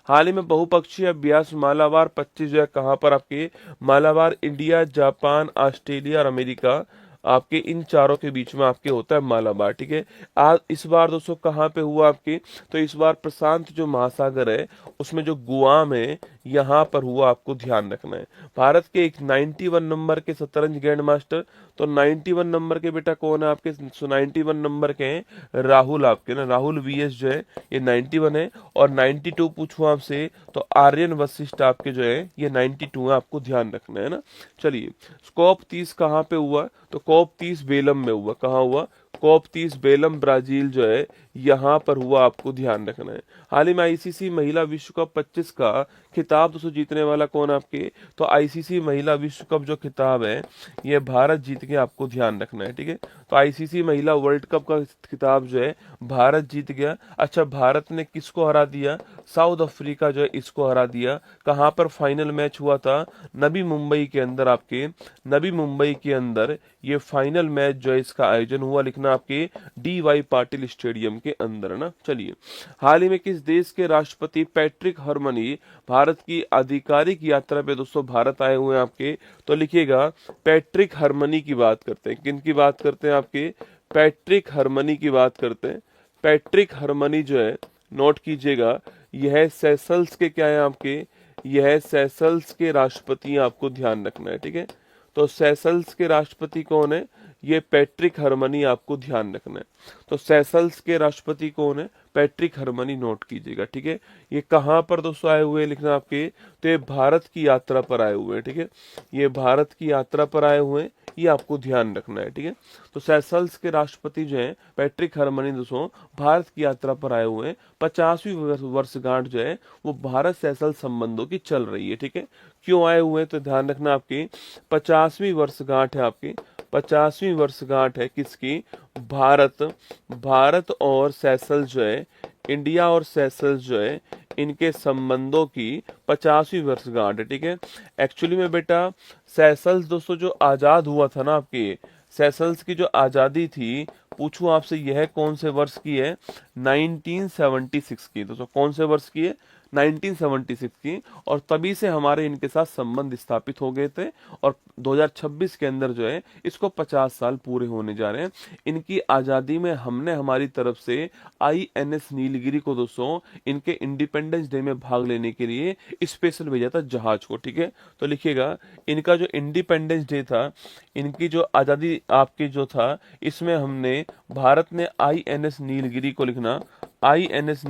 हाल ही में बहुपक्षीय अभ्यास मालाबार 25 जो है कहाँ पर आपके, मालाबार इंडिया, जापान, ऑस्ट्रेलिया और अमेरिका, आपके इन चारों के बीच में आपके होता है मालाबार, ठीक है। आज इस बार दोस्तों कहाँ पे हुआ आपके, तो इस बार प्रशांत जो महासागर है उसमें जो गुआम है यहाँ पर हुआ, आपको ध्यान रखना है। भारत के एक 91 नंबर के शतरंज ग्रैंड मास्टर, तो 91 नंबर के बेटा कौन है आपके, 91 नंबर के हैं राहुल, आपके ना राहुल वीएस जो है ये 91 है। और 92 पूछूं आपसे तो आर्यन वशिष्ठ आपके जो है ये 92 है, आपको ध्यान रखना है ना। चलिए, स्कोप 30 कहाँ पे हुआ, तो कॉप 30 बेलम में हुआ। कहाँ हुआ? कॉप 30 बेलम ब्राजील जो है यहाँ पर हुआ, आपको ध्यान रखना है। हाल ही में आईसीसी महिला विश्व कप 25 का खिताब दोस्तों जीतने वाला कौन आपके, तो आईसीसी महिला विश्व कप जो खिताब है ये भारत जीत के, आपको ध्यान रखना है, ठीक है। तो आईसीसी महिला वर्ल्ड कप का खिताब जो है भारत जीत गया। अच्छा, भारत ने किसको हरा दिया, साउथ अफ्रीका जो है इसको हरा दिया। कहाँ पर फाइनल मैच हुआ था, नवी मुंबई के अंदर, आपके नवी मुंबई के अंदर ये फाइनल मैच जो है इसका आयोजन हुआ, लिखना आपके DY पाटिल स्टेडियम के अंदर ना। चलिए, हाल ही में किस देश के राष्ट्रपति पैट्रिक हरमनी भारत की आधिकारिक यात्रा पे दोस्तों भारत आए हुए हैं आपके, तो लिखिएगा पैट्रिक हरमनी की बात करते हैं। किन की बात करते हैं आपके, पैट्रिक हरमनी की बात करते हैं। पैट्रिक हरमनी जो है नोट कीजिएगा, यह सेशल्स के क्या है आपके, यह सेशल्स के राष्ट्रपति, आपको ध्यान रखना है, ठीक है। तो सेशल्स के राष्ट्रपति कौन है, ये पैट्रिक हरमनी, आपको ध्यान रखना है। तो सेशल्स के राष्ट्रपति कौन है, पैट्रिक हरमनी, नोट कीजिएगा, ठीक है। ये कहाँ पर दोस्तों आए हुए हैं, लिखना आपके, तो ये भारत की यात्रा पर आए हुए हैं, ठीक है। ये भारत की यात्रा पर आए हुए हैं, ये आपको ध्यान रखना है, ठीक है। तो सेशल्स के राष्ट्रपति जो है पैट्रिक हरमनी दोस्तों भारत की यात्रा पर आए हुए हैं। 50वीं वर्षगांठ जो है वो भारत सेशल संबंधों की चल रही है, ठीक है। क्यों आए हुए हैं, तो ध्यान रखना आपकी 50वीं वर्षगांठ है, आपकी 50वीं वर्षगांठ है किसकी, भारत और सेशल्स जो है, इंडिया और सेशल्स जो है इनके संबंधों की 50वीं वर्षगांठ है, ठीक है। एक्चुअली में बेटा सेशल्स दोस्तों जो आजाद हुआ था ना, आपके सेशल्स की जो आजादी थी, पूछूं आपसे यह कौन से वर्ष की है, 1976 की। दोस्तों कौन से वर्ष की है, 1976 की। और तभी से हमारे इनके साथ संबंध स्थापित हो गए थे और 2026 के अंदर जो है इसको 50 साल पूरे होने जा रहे हैं। इनकी आजादी में हमने हमारी तरफ से INS नीलगिरी को दोस्तों इनके इंडिपेंडेंस डे में भाग लेने के लिए स्पेशल भेजा था जहाज को, ठीक है। तो लिखिएगा, इनका जो इंडिपेंडेंस डे था, इनकी जो आजादी आपकी जो था, इसमें हमने भारत ने INS नीलगिरी को, लिखना INS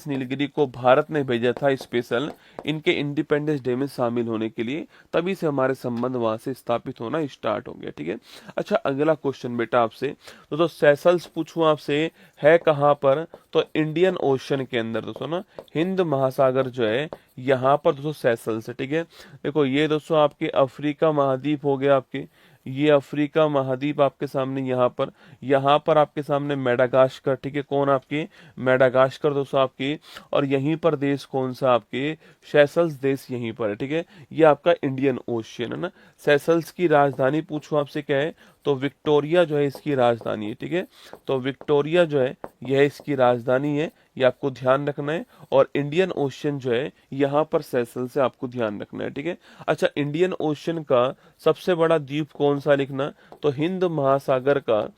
नीलगिरी को भारत ने भेजा था स्पेशल इनके इंडिपेंडेंस डे में शामिल होने के लिए। तभी से हमारे संबंध वहां से स्थापित होना स्टार्ट हो गया, ठीक है। अच्छा, अगला क्वेश्चन बेटा आपसे, तो सेशल्स पूछूं आपसे है कहाँ पर, तो इंडियन ओशन के अंदर दोस्तों ना, हिंद महासागर जो है यहाँ पर दोस्तों सेशल्स है, ठीक है। देखो ये दोस्तों आपके अफ्रीका महाद्वीप हो गया, आपके ये अफ्रीका महाद्वीप आपके सामने, यहाँ पर आपके सामने मेडागास्कर, ठीक है। कौन आपके, मेडागास्कर दोस्तों आपकी। और यहीं पर देश कौन सा, आपके सेशल्स देश यहीं पर है, ठीक है। ये आपका इंडियन ओशियन है ना। सेशल्स की राजधानी पूछूं आपसे क्या है, तो विक्टोरिया जो है इसकी राजधानी है, ठीक है। तो विक्टोरिया जो है यह इसकी राजधानी है, ये आपको ध्यान रखना है। और इंडियन ओशियन जो है यहाँ पर सेशल से आपको ध्यान रखना है, ठीक है। अच्छा, इंडियन ओशियन का सबसे बड़ा द्वीप कौन सा लिखना, तो हिंद महासागर का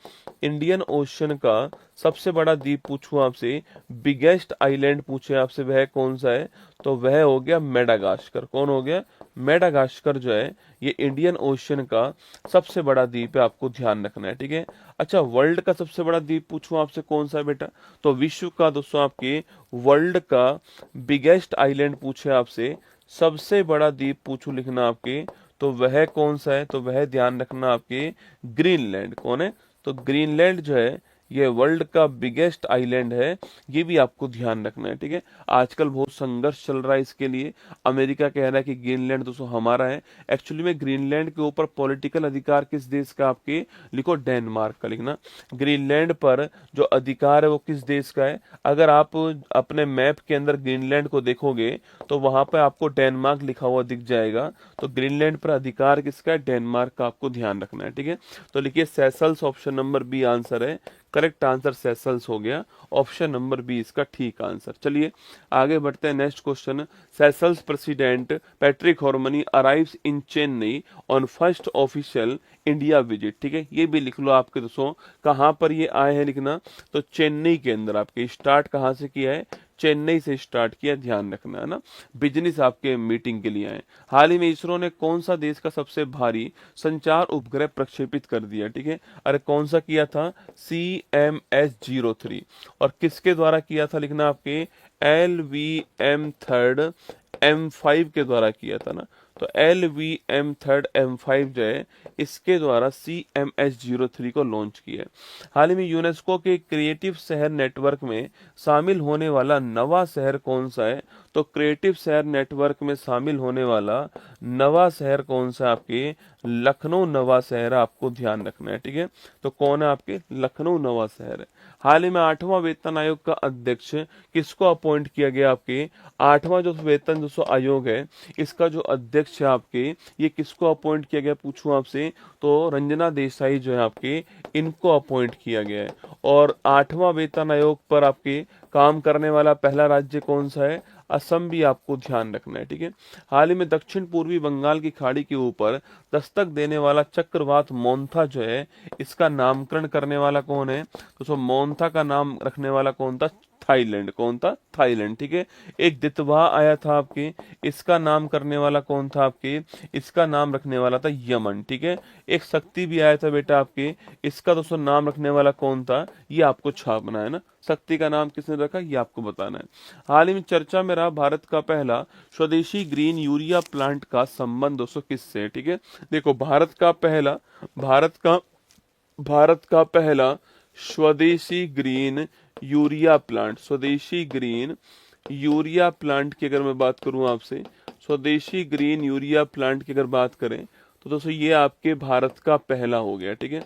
इंडियन ओशियन का सबसे बड़ा द्वीप पूछूं आपसे, बिगेस्ट आइलैंड पूछे आपसे, वह कौन सा है, तो वह हो गया मेडागास्कर। कौन हो गया, मेडागास्कर जो है ये इंडियन ओशियन का सबसे बड़ा द्वीप है, आपको ध्यान रखना है, ठीक है। अच्छा, वर्ल्ड का सबसे बड़ा द्वीप पूछूं आपसे कौन सा है बेटा, तो विश्व का दोस्तों आपके वर्ल्ड का बिगेस्ट आइलैंड पूछे आपसे, सबसे बड़ा द्वीप पूछूं लिखना आपके, तो वह कौन सा है, तो वह ध्यान रखना आपके ग्रीनलैंड। कौन है, तो ग्रीनलैंड जो है ये वर्ल्ड का बिगेस्ट आइलैंड है, ये भी आपको ध्यान रखना है, ठीक है। आजकल बहुत संघर्ष चल रहा है इसके लिए। अमेरिका कह रहा है कि ग्रीनलैंड दोस्तों हमारा है। एक्चुअली में ग्रीनलैंड के ऊपर पॉलिटिकल अधिकार किस देश का, आपके लिखो डेनमार्क का लिखना। ग्रीनलैंड पर जो अधिकार है वो किस देश का है, अगर आप अपने मैप के अंदर ग्रीनलैंड को देखोगे तो वहां पर आपको डेनमार्क लिखा हुआ दिख जाएगा। तो ग्रीनलैंड पर अधिकार किसका है, डेनमार्क का, आपको ध्यान रखना है, ठीक है। तो लिखिए Seychelles, option number B answer है। करेक्ट आंसर सेशल्स हो गया, ऑप्शन नंबर बी इसका ठीक आंसर। चलिए आगे बढ़ते हैं, next question. Seychelles president Patrick harmony arrives in Chennai on first official India visit, ठीक है। ये भी लिख लो आपके दोस्तों, कहां पर ये आए हैं लिखना, तो चेन्नई के अंदर। आपके स्टार्ट कहां से किया है, चेन्नई से स्टार्ट किया, ध्यान रखना है ना। बिजनेस आपके मीटिंग के लिए आए। हाल ही में इसरो ने कौन सा देश का सबसे भारी संचार उपग्रह प्रक्षेपित कर दिया, ठीक है। अरे कौन सा किया था, CMS-03। और किसके द्वारा किया था लिखना आपके, LVM-3 M5 के द्वारा किया था ना। तो LVM-3 M5 जो है इसके द्वारा CMS-03 को लॉन्च किया है। हाल ही में यूनेस्को के क्रिएटिव शहर नेटवर्क में शामिल होने वाला नवा शहर कौन सा है, तो क्रिएटिव शहर नेटवर्क में शामिल होने वाला नवा शहर कौन सा, आपके लखनऊ नवा शहर, आपको ध्यान रखना है, ठीक है। तो कौन है, आपके लखनऊ नवा शहर है। हाल ही में 8वां वेतन आयोग का अध्यक्ष किसको अपॉइंट किया गया, आपके 8वां जो वेतन दोस्तों आयोग है इसका जो अध्यक्ष है आपके, ये किसको अपॉइंट किया गया पूछूं आपसे, तो रंजना देसाई जो है आपके, इनको अपॉइंट किया गया है। और 8वां वेतन आयोग पर आपके काम करने वाला पहला राज्य कौन सा है, असम भी आपको ध्यान रखना है, ठीक है। हाल ही में दक्षिण पूर्वी बंगाल की खाड़ी के ऊपर दस्तक देने वाला चक्रवात मोन्था जो है इसका नामकरण करने वाला कौन है, तो मोन्था का नाम रखने वाला कौन था, थाईलैंड। कौन था, थाईलैंड, ठीक है। एक दितवा आया था आपके, इसका नाम करने वाला कौन था, आपके इसका नाम रखने वाला था यमन, ठीक है। एक शक्ति भी आया था बेटा आपके, इसका दोस्तों नाम रखने वाला कौन था, ये आपको छापना है ना। शक्ति का नाम किसने रखा, ये आपको बताना है। हाल ही में चर्चा में रहा भारत का पहला स्वदेशी ग्रीन यूरिया प्लांट का संबंध दोस्तों किससे है, ठीक है। देखो भारत का पहला स्वदेशी ग्रीन यूरिया प्लांट, स्वदेशी ग्रीन यूरिया प्लांट की अगर मैं बात करूं आपसे, स्वदेशी ग्रीन यूरिया प्लांट की अगर बात करें तो दोस्तों ये आपके भारत का पहला हो गया, ठीक है।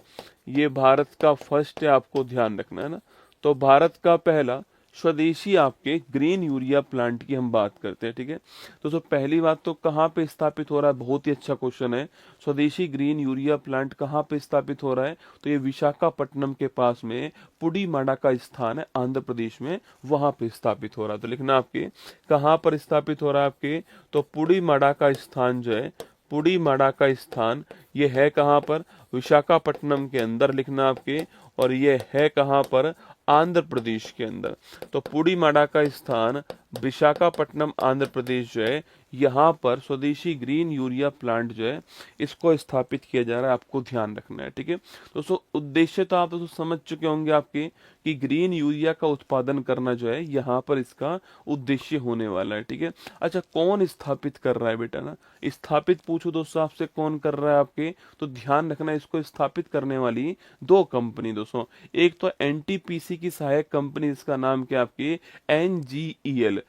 ये भारत का फर्स्ट है, आपको ध्यान रखना है ना। तो भारत का पहला स्वदेशी आपके ग्रीन यूरिया प्लांट की हम बात करते हैं, ठीक है। तो पहली बात तो कहाँ पे स्थापित हो रहा है, बहुत ही अच्छा क्वेश्चन है। स्वदेशी ग्रीन यूरिया प्लांट कहाँ पे स्थापित हो रहा है, तो ये विशाखापट्टनम के पास में पुडीमाडा का स्थान है, आंध्र प्रदेश में, वहां पे स्थापित हो रहा है। तो लिखना आपके कहाँ पर स्थापित हो रहा है आपके, तो पुडीमाडा का स्थान जो है, पुडीमाडा का स्थान ये है कहाँ पर, विशाखापट्टनम के अंदर लिखना आपके। और ये है कहाँ पर, आंध्र प्रदेश के अंदर। तो पुडीमाडा का स्थान विशाखापट्टनम आंध्र प्रदेश जो है, यहाँ पर स्वदेशी ग्रीन यूरिया प्लांट जो है इसको स्थापित किया जा रहा है, आपको ध्यान रखना है, ठीक है। दोस्तों उद्देश्य तो आप दोस्तों समझ चुके होंगे आपके कि ग्रीन यूरिया का उत्पादन करना जो है यहाँ पर इसका उद्देश्य होने वाला है, ठीक है। अच्छा कौन स्थापित कर रहा है बेटा ना, स्थापित पूछो दोस्तों आपसे कौन कर रहा है आपके, तो ध्यान रखना इसको स्थापित करने वाली दो कंपनी दोस्तों, एक तो एनटीपीसी की सहायक कंपनी, इसका नाम क्या आपकी NGEL,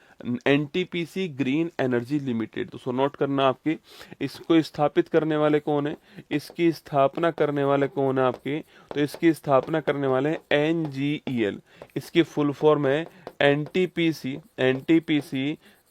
NTPC green energy limited. दोस्तों नोट करना आपके, इसको स्थापित करने वाले कौन है, इसकी स्थापना करने वाले कौन है आपके, तो इसकी स्थापना करने वाले NGEL, इसकी फुल फॉर्म है एनटीपीसी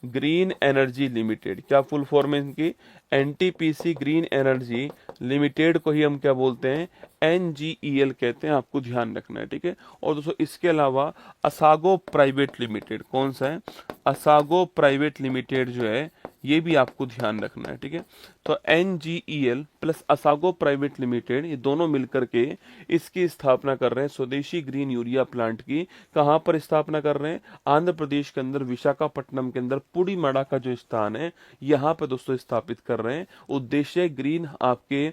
ग्रीन एनर्जी लिमिटेड। क्या फुल फॉर्म है इनकी, एनटीपीसी ग्रीन एनर्जी लिमिटेड को ही हम क्या बोलते हैं, NGEL कहते हैं, आपको ध्यान रखना है, ठीक है। और दोस्तों इसके अलावा असागो प्राइवेट लिमिटेड, कौन सा है, असागो प्राइवेट लिमिटेड जो है, ये भी आपको ध्यान रखना है, ठीक है। तो NGEL प्लस असागो प्राइवेट लिमिटेड, ये दोनों मिलकर के इसकी स्थापना कर रहे हैं, स्वदेशी ग्रीन यूरिया प्लांट की। कहाँ पर स्थापना कर रहे हैं, आंध्र प्रदेश के अंदर विशाखापट्टनम के अंदर पुडीमड़ा का जो स्थान है, यहाँ पे दोस्तों स्थापित कर रहे हैं। उद्देश्य ग्रीन आपके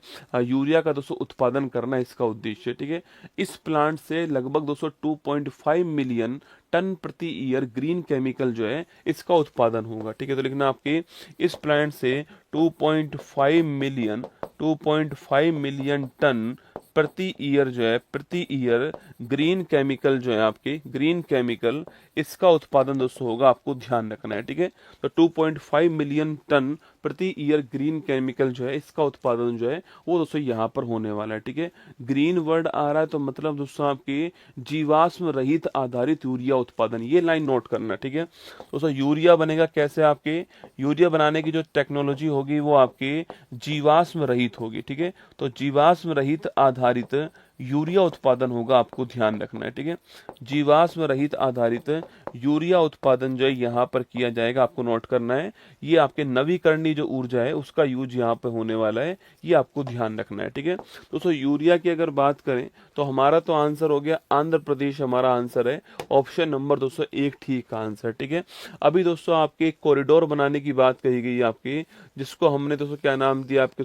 यूरिया का दोस्तों उत्पादन करना, इसका उद्देश्य, ठीक है। इस प्लांट से लगभग दोस्तों 2.5 मिलियन टन प्रति ईयर ग्रीन केमिकल जो है इसका उत्पादन होगा, ठीक है। तो लिखना आपके इस प्लांट से 2.5 मिलियन टन प्रति ईयर जो है, प्रति ईयर ग्रीन केमिकल जो है, आपके ग्रीन केमिकल इसका उत्पादन दोस्तों होगा, आपको ध्यान रखना है, ठीक है। तो 2.5 मिलियन टन प्रति ईयर ग्रीन केमिकल जो है इसका उत्पादन जो है वो दोस्तों यहाँ पर होने वाला है, ठीक है। ग्रीन वर्ड आ रहा है तो मतलब दोस्तों आपके जीवाश्म रहित आधारित यूरिया उत्पादन, ये लाइन नोट करना, ठीक है। दोस्तों यूरिया बनेगा कैसे, आपके यूरिया बनाने की जो टेक्नोलॉजी होगी वो आपके जीवाश्म रहित होगी, ठीक है। तो जीवाश्म रहित आधारित यूरिया उत्पादन होगा, आपको ध्यान रखना है, ठीक है। जीवाश्म रहित आधारित यूरिया उत्पादन जो है यहाँ पर किया जाएगा, आपको नोट करना है। ये आपके नवीकरणीय जो ऊर्जा है उसका यूज यहाँ पर होने वाला है, ये आपको ध्यान रखना है, ठीक है। दोस्तों यूरिया की अगर बात करें तो हमारा तो आंसर हो गया आंध्र प्रदेश, हमारा आंसर है ऑप्शन नंबर दोस्तों 1 ठीक का आंसर, ठीक है। अभी दोस्तों आपके कॉरिडोर बनाने की बात कही गई है आपके, जिसको हमने दोस्तों क्या नाम दिया आपके,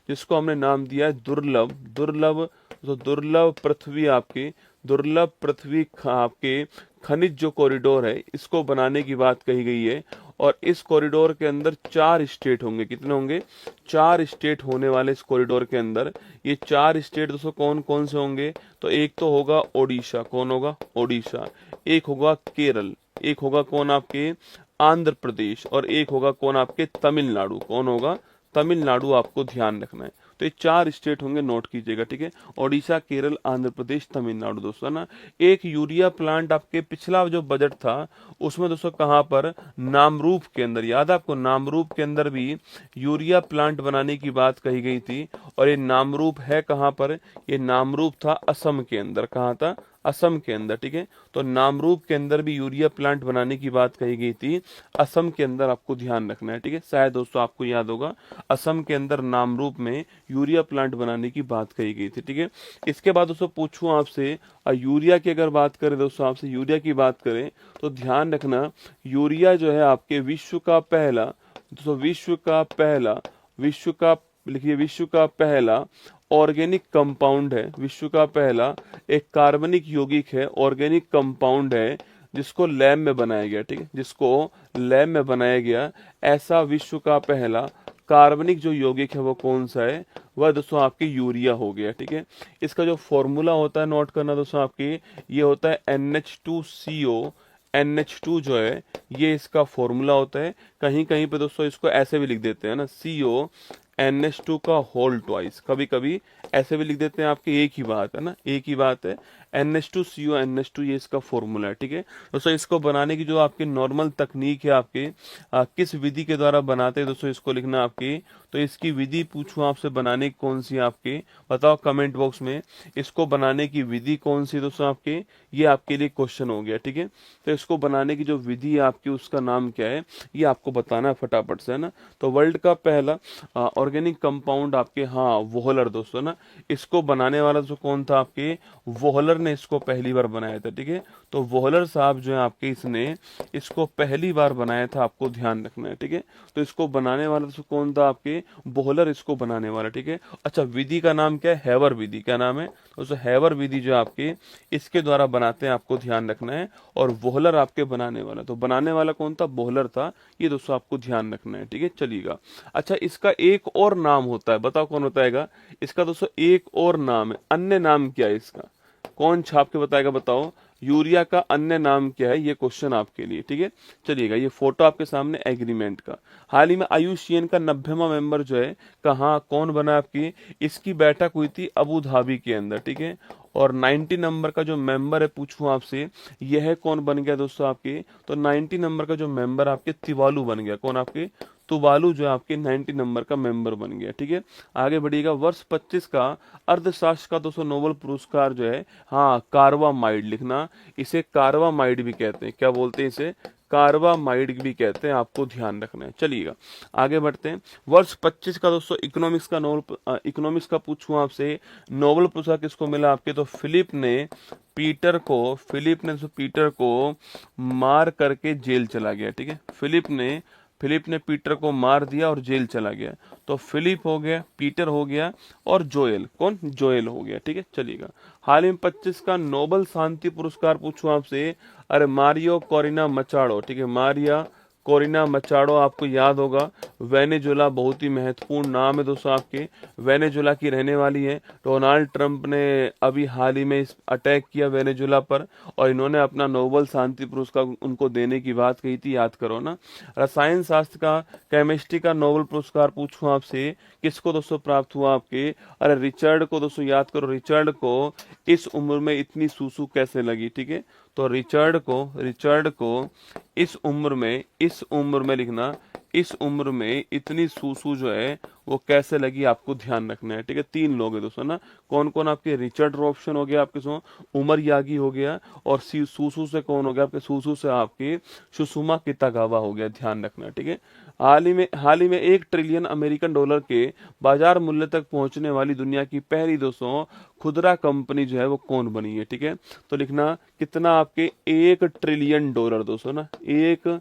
जिसको हमने नाम दिया है दुर्लभ पृथ्वी, आपके दुर्लभ पृथ्वी आपके खनिज जो कॉरिडोर है इसको बनाने की बात कही गई है। और इस कॉरिडोर के अंदर 4 स्टेट होंगे, कितने होंगे, 4 स्टेट होने वाले इस कॉरिडोर के अंदर। ये 4 स्टेट दोस्तों कौन कौन से होंगे, तो एक तो होगा ओडिशा, कौन होगा, ओडिशा। एक होगा केरल, एक होगा कौन, आपके आंध्र प्रदेश, और एक होगा कौन, आपके तमिलनाडु, कौन होगा, तमिलनाडु, आपको ध्यान रखना है। तो ये 4 स्टेट होंगे, नोट कीजिएगा, ठीक है। ओडिशा, केरल, आंध्र प्रदेश, तमिलनाडु दोस्तों ना। एक यूरिया प्लांट आपके पिछला जो बजट था उसमें दोस्तों कहाँ पर, नामरूप के अंदर, याद है आपको, नामरूप के अंदर भी यूरिया प्लांट बनाने की बात कही गई थी। और ये नामरूप है कहाँ पर, ये नामरूप था असम के अंदर, कहाँ था, असम के अंदर, ठीक है। तो नामरूप के अंदर भी यूरिया प्लांट बनाने की बात कही गई थी, असम के अंदर, आपको ध्यान रखना है, ठीक है। शायद दोस्तों आपको याद होगा असम के अंदर नामरूप में यूरिया प्लांट बनाने की बात कही गई थी, ठीक है। इसके बाद दोस्तों पूछूं आपसे, यूरिया की अगर बात करें दोस्तों, आपसे यूरिया की बात करें तो ध्यान रखना, यूरिया जो है आपके विश्व का पहला दोस्तों, विश्व का लिखिए, विश्व का पहला ऑर्गेनिक कंपाउंड है, विश्व का पहला एक कार्बनिक यौगिक है, ऑर्गेनिक कंपाउंड है, जिसको लैब में बनाया गया, ठीक है, जिसको लैब में बनाया गया। ऐसा विश्व का पहला कार्बनिक जो यौगिक है वो कौन सा है, वह दोस्तों आपकी यूरिया हो गया, ठीक है। इसका जो फॉर्मूला होता है नोट करना दोस्तों, आपकी ये होता है NH2CO, NH2 जो है ये इसका फॉर्मूला होता है। कहीं कहीं पे दोस्तों इसको ऐसे भी लिख देते हैं ना, CO NH2 का होल ट्वाइस, कभी कभी ऐसे भी लिख देते हैं, आपके एक ही बात है ना, एक ही बात है, NH2CO NH2 ये इसका फॉर्मूला है, ठीक है। दोस्तों इसको बनाने की जो आपकी नॉर्मल तकनीक है, आपके किस विधि के द्वारा बनाते हैं दोस्तों, इसको लिखना आपकी। तो इसकी विधि पूछूं आपसे, बनाने की कौन सी आपके, बताओ कमेंट बॉक्स में, इसको बनाने की विधि कौन सी दोस्तों आपके, ये आपके लिए क्वेश्चन हो गया, ठीक है। तो इसको बनाने की जो विधि है आपकी उसका नाम क्या है, ये आपको बताना है फटाफट से, है ना। तो वर्ल्ड का पहला ऑर्गेनिक कंपाउंड आपके, हाँ वोहलर दोस्तों ना, इसको बनाने वाला जो कौन था, आपके वोहलर ने इसको पहली बार बनाया था, ठीक है। तो वोहलर साहब जो है आपके, इसने इसको पहली बार बनाया था, आपको ध्यान रखना है, ठीक है। तो इसको बनाने वाला तो कौन था, आपके वोहलर इसको बनाने वाला, ठीक है। अच्छा विधि का नाम क्या है, हैवर विधि, क्या नाम है दोस्तों, हैवर विधि जो आपके इसके द्वारा बनाते हैं, आपको ध्यान रखना है। और वोहलर आपके बनाने वाला, तो बनाने वाला कौन था, वोहलर था, ये दोस्तों आपको ध्यान रखना है, ठीक है, चलिएगा। अच्छा इसका एक और नाम होता है, बताओ कौन बताएगा, इसका दोस्तों एक और नाम है, अन्य नाम क्या है इसका, कौन छाप के बताएगा, बताओ यूरिया का अन्य नाम क्या है, ये क्वेश्चन आपके लिए, ठीक है। चलिएगा, ये फोटो आपके सामने एग्रीमेंट का, हाल ही में IUCN का 90वां मेंबर जो है, कहाँ कौन बना आपकी, इसकी बैठक हुई थी अबू धाबी के अंदर, ठीक है। और 90 नंबर का जो मेंबर है, पूछूं आपसे, यह कौन बन गया दोस्तों आपके, तो 90 नंबर का जो मेंबर आपके तिवालू बन गया, कौन आपके, तुवालु जो है आपके 90 नंबर का मेंबर बन गया। ठीक है, आगे बढ़िएगा। वर्ष 25 का अर्थशास्त्र का दोस्तों नोबेल पुरस्कार जो है, हाँ, कार्बामाइड लिखना, इसे कार्बामाइड भी कहते हैं। क्या बोलते हैं इसे? कार्बामाइड भी कहते हैं, आपको ध्यान रखना है। चलिएगा आगे बढ़ते हैं। वर्ष 25 का दोस्तों इकोनॉमिक्स का पूछूं आपसे, नोबेल पुरस्कार किसको मिला आपके? तो फिलिप ने पीटर को मार करके जेल चला गया। ठीक है, फिलिप ने पीटर को मार दिया और जेल चला गया। तो फिलिप हो गया, पीटर हो गया, और जोएल, कौन? जोएल हो गया। ठीक है, चलिएगा। हाल ही में 25 का नोबेल शांति पुरस्कार पूछूं आपसे, अरे मारियो कोरिना मचाडो। ठीक है, मारिया कोरिना मचाडो आपको याद होगा, वेनेजुला, बहुत ही महत्वपूर्ण नाम है दोस्तों आपके, वेनेजुला की रहने वाली है। डोनाल्ड ट्रंप ने अभी हाल ही में अटैक किया वेनेजुला पर, और इन्होंने अपना नोबेल शांति पुरस्कार उनको देने की बात कही थी, याद करो ना। रसायन शास्त्र का, केमिस्ट्री का नोबेल पुरस्कार पूछूं आपसे, किसको दोस्तों प्राप्त हुआ आपके? अरे रिचर्ड को दोस्तों, याद करो, रिचर्ड को इस उम्र में इतनी सूसू कैसे लगी? ठीक है, तो रिचर्ड को इस उम्र में लिखना, इस उम्र में इतनी सूसू जो है वो कैसे लगी, आपको ध्यान रखना है। ठीक है, 3 लोग हैं दोस्तों ना, कौन कौन आपके? रिचर्ड रॉब्सन हो गया आपके, सो उमर यागी हो गया, और सूसू से कौन हो गया आपके? सूसू से आपकी सुषुमा कितागावा हो गया, ध्यान रखना। ठीक है, हाल ही में 1 ट्रिलियन अमेरिकन डॉलर के बाजार मूल्य तक पहुंचने वाली दुनिया की पहली दोस्तों खुदरा कंपनी जो है वो कौन बनी है? ठीक है, तो लिखना कितना आपके? 1 ट्रिलियन डॉलर दोस्तों ना, 1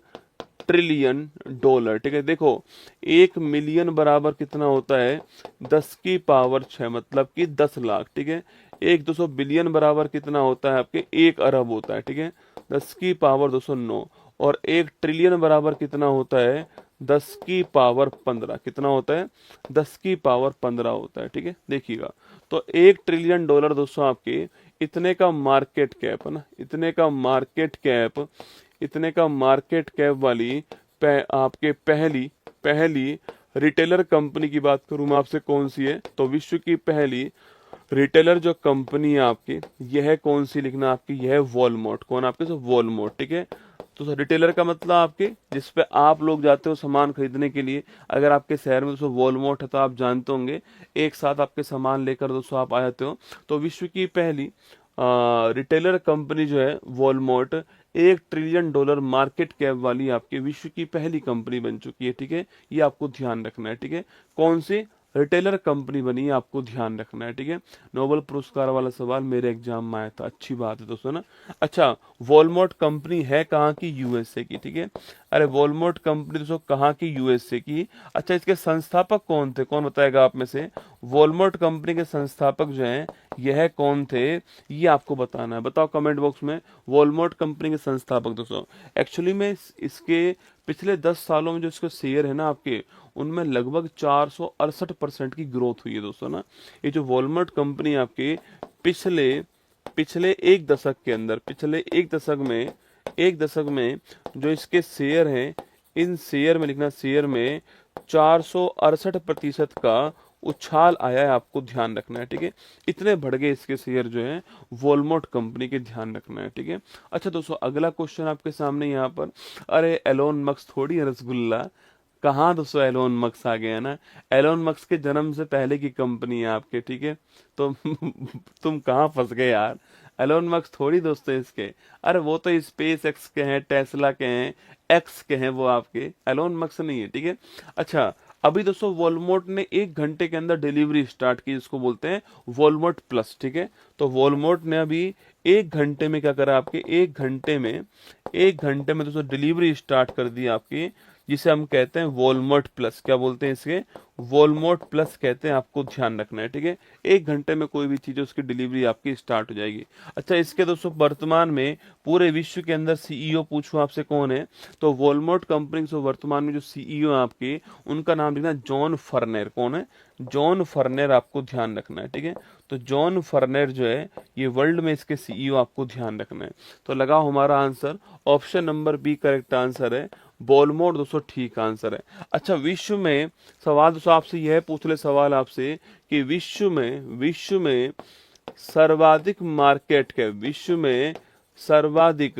ट्रिलियन डॉलर। ठीक है, देखो 1 मिलियन बराबर कितना होता है? 10 की पावर 6, मतलब कि 10 लाख। ठीक है, 200 बिलियन बराबर कितना होता है आपके? 1 अरब होता है। ठीक है, 10 की पावर 209, और 1 ट्रिलियन बराबर कितना होता है? 10 की पावर 15। कितना होता है? 10 की पावर 15 होता है। ठीक है, देखिएगा, तो 1 ट्रिलियन डॉलर दोस्तों आपके इतने का मार्केट कैप है ना, इतने का मार्केट कैप वाली आपके पहली रिटेलर कंपनी की बात करूं मैं आपसे, कौन सी है? तो विश्व की पहली रिटेलर जो कंपनी है आपकी, यह कौन सी लिखना आपकी? यह है वॉलमार्ट। कौन आपके? सो वॉलमार्ट। ठीक है, तो रिटेलर का मतलब आपके जिसपे आप लोग जाते हो सामान खरीदने के लिए। अगर आपके शहर में दोस्तों वॉलमार्ट है तो आप जानते होंगे, एक साथ आपके सामान लेकर दोस्तों आप आ जाते हो। तो विश्व की पहली रिटेलर कंपनी जो है Walmart, 1 trillion dollar market cap वाली आपके विश्व की पहली कंपनी बन चुकी है। ठीक है, ये आपको ध्यान रखना है। ठीक है, कौन सी रिटेलर कंपनी बनी है, आपको ध्यान रखना है। ठीक है, नोबेल पुरस्कार वाला सवाल मेरे एग्जाम में आया था, अच्छी बात है दोस्तों ना। अच्छा, वॉलमार्ट कंपनी है कहाँ की? यूएसए की। ठीक है, अरे वॉलमार्ट कंपनी दोस्तों कहाँ की? यूएसए की। अच्छा, इसके संस्थापक कौन थे? कौन बताएगा आप में से? वॉलमार्ट कंपनी के संस्थापक जो हैं यह कौन थे, ये आपको बताना है। बताओ कमेंट बॉक्स में, वॉलमार्ट कंपनी के संस्थापक दोस्तों। एक्चुअली में इसके पिछले 10 सालों में जो इसके शेयर है ना आपके, उनमें लगभग 468% की ग्रोथ हुई है दोस्तों ना। ये जो वॉलमार्ट कंपनी आपके पिछले एक दशक के अंदर, पिछले एक दशक में जो इसके शेयर हैं, इन शेयर में लिखना, शेयर में 468% का उछाल आया है, आपको ध्यान रखना है। ठीक है, इतने बढ़ गए इसके शेयर जो हैं वॉलमार्ट कंपनी के, ध्यान रखना है। ठीक है, अच्छा दोस्तों, अगला क्वेश्चन आपके सामने यहाँ पर, अरे एलोन मस्क थोड़ी है रसगुल्ला, कहाँ दोस्तों एलोन मस्क आ गया ना। एलोन मस्क के जन्म से पहले की कंपनी है आपके। ठीक है, तो तुम कहाँ फंस गए यार, एलोन मस्क थोड़ी दोस्तों इसके, अरे वो तो स्पेस एक्स के हैं, टेस्ला के हैं, एक्स के हैं, वो आपके एलोन मस्क नहीं है। ठीक है, अच्छा अभी दोस्तों वॉलमार्ट ने 1 घंटे के अंदर डिलीवरी स्टार्ट की, इसको बोलते हैं वॉलमार्ट प्लस। ठीक है, तो वॉलमार्ट ने अभी 1 घंटे में क्या करा आपके? 1 घंटे में दोस्तों डिलीवरी स्टार्ट कर दी आपकी, जिसे हम कहते हैं वॉलमार्ट प्लस। क्या बोलते हैं इसके? वॉलमार्ट प्लस कहते हैं, आपको ध्यान रखना है। ठीक है, 1 घंटे में कोई भी चीज है उसकी डिलीवरी आपकी स्टार्ट हो जाएगी। अच्छा, इसके दोस्तों वर्तमान में पूरे विश्व के अंदर सीईओ पूछूं आपसे कौन है, तो वॉलमार्ट कंपनी से वर्तमान में जो सीईओ है आपके, उनका नाम लिखना जॉन फर्नेर। कौन है? जॉन फर्नेर, आपको ध्यान रखना है। ठीक है, तो जॉन फर्नेर जो है ये वर्ल्ड में इसके सीईओ, आपको ध्यान रखना है। तो लगाओ हमारा answer, option number B correct answer है, वॉलमार्ट दोस्तों ठीक आंसर है। अच्छा, विश्व में सवाल दोस्तों आपसे यह पूछ ले सवाल आपसे कि विश्व में सर्वाधिक मार्केट कैप, विश्व में सर्वाधिक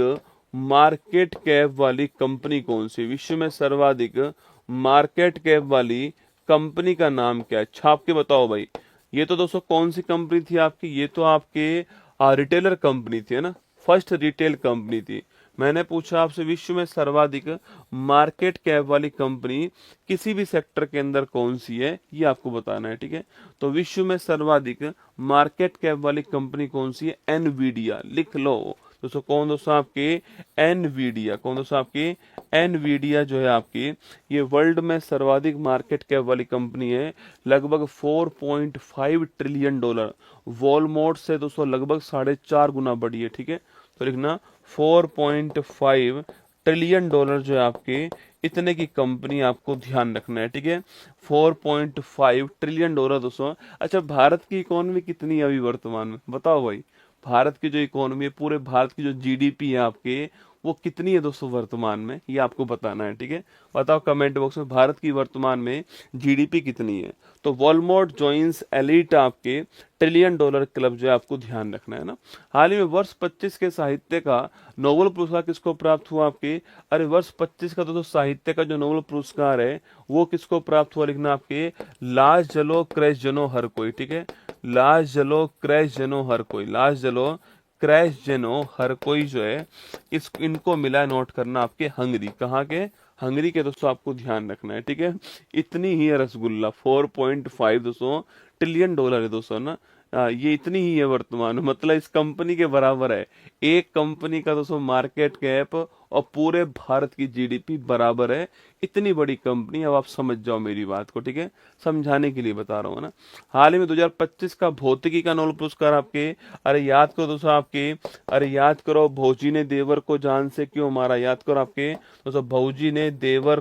मार्केट कैप वाली कंपनी कौन सी? विश्व में सर्वाधिक मार्केट कैप वाली कंपनी का नाम क्या है? छाप के बताओ भाई। ये तो दोस्तों कौन सी कंपनी थी आपकी? ये तो आपके रिटेलर कंपनी थी, है ना, फर्स्ट रिटेल कंपनी थी। मैंने पूछा आपसे विश्व में सर्वाधिक मार्केट कैप वाली कंपनी किसी भी सेक्टर के अंदर कौन सी है, ये आपको बताना है, ठीक है। तो विश्व में सर्वाधिक मार्केट कैप वाली कंपनी कौन सी है? एनवीडिया, लिख लो दोस्तों। कौन दोस्तों? आपके एनवीडिया। कौन दोस्तों? आपके एनवीडिया जो है आपकी, ये वर्ल्ड में सर्वाधिक मार्केट कैप वाली कंपनी है, लगभग 4.5 ट्रिलियन डॉलर। वॉलमार्ट से दोस्तों लगभग 4.5 गुना बड़ी है, ठीक है। तो लिखना 4.5 ट्रिलियन डॉलर जो है आपके, इतने की कंपनी आपको ध्यान रखना है, ठीक है। 4.5 ट्रिलियन डॉलर दोस्तों। अच्छा, भारत की इकोनॉमी कितनी है अभी वर्तमान में, बताओ भाई। भारत की जो इकोनॉमी है, पूरे भारत की जो जीडीपी है आपके, वो कितनी है दोस्तों वर्तमान में, ये आपको बताना है, ठीक है। बताओ कमेंट बॉक्स में भारत की वर्तमान में जीडीपी कितनी है। तो वॉलमार्ट जॉइंस एलिट आपके ट्रिलियन डॉलर क्लब जो है आपको ध्यान रखना है ना। हाल ही में वर्ष 25 के साहित्य का नोबेल पुरस्कार किसको प्राप्त हुआ आपके? अरे वर्ष 25 का दोस्तों साहित्य का जो नोबेल पुरस्कार है वो किसको प्राप्त हुआ? लिखना आपके लास जलो क्रैश जनो हर कोई, ठीक है। लास जलो क्रैश जनो हर कोई, लास जलो क्रैश जेनो हर कोई जो है, इस इनको मिला, नोट करना आपके हंगरी। कहाँ के? हंगरी के दोस्तों, आपको ध्यान रखना है, ठीक है। इतनी ही है रसगुल्ला, 4.5 दोस्तों ट्रिलियन डॉलर है दोस्तों ना। ये इतनी ही है वर्तमान में, मतलब इस कंपनी के बराबर है। एक कंपनी का दोस्तों मार्केट कैप और पूरे भारत की जीडीपी बराबर है। इतनी बड़ी कंपनी। अब आप समझ जाओ मेरी बात को, ठीक है, समझाने के लिए बता रहा हूँ ना। हाल ही में 2025 का भौतिकी का नोबेल पुरस्कार आपके, अरे याद करो दोस्तों आपके, अरे याद करो, भौजी ने देवर को जान से क्यों मारा, याद करो आपके दोस्तों, भौजी ने देवर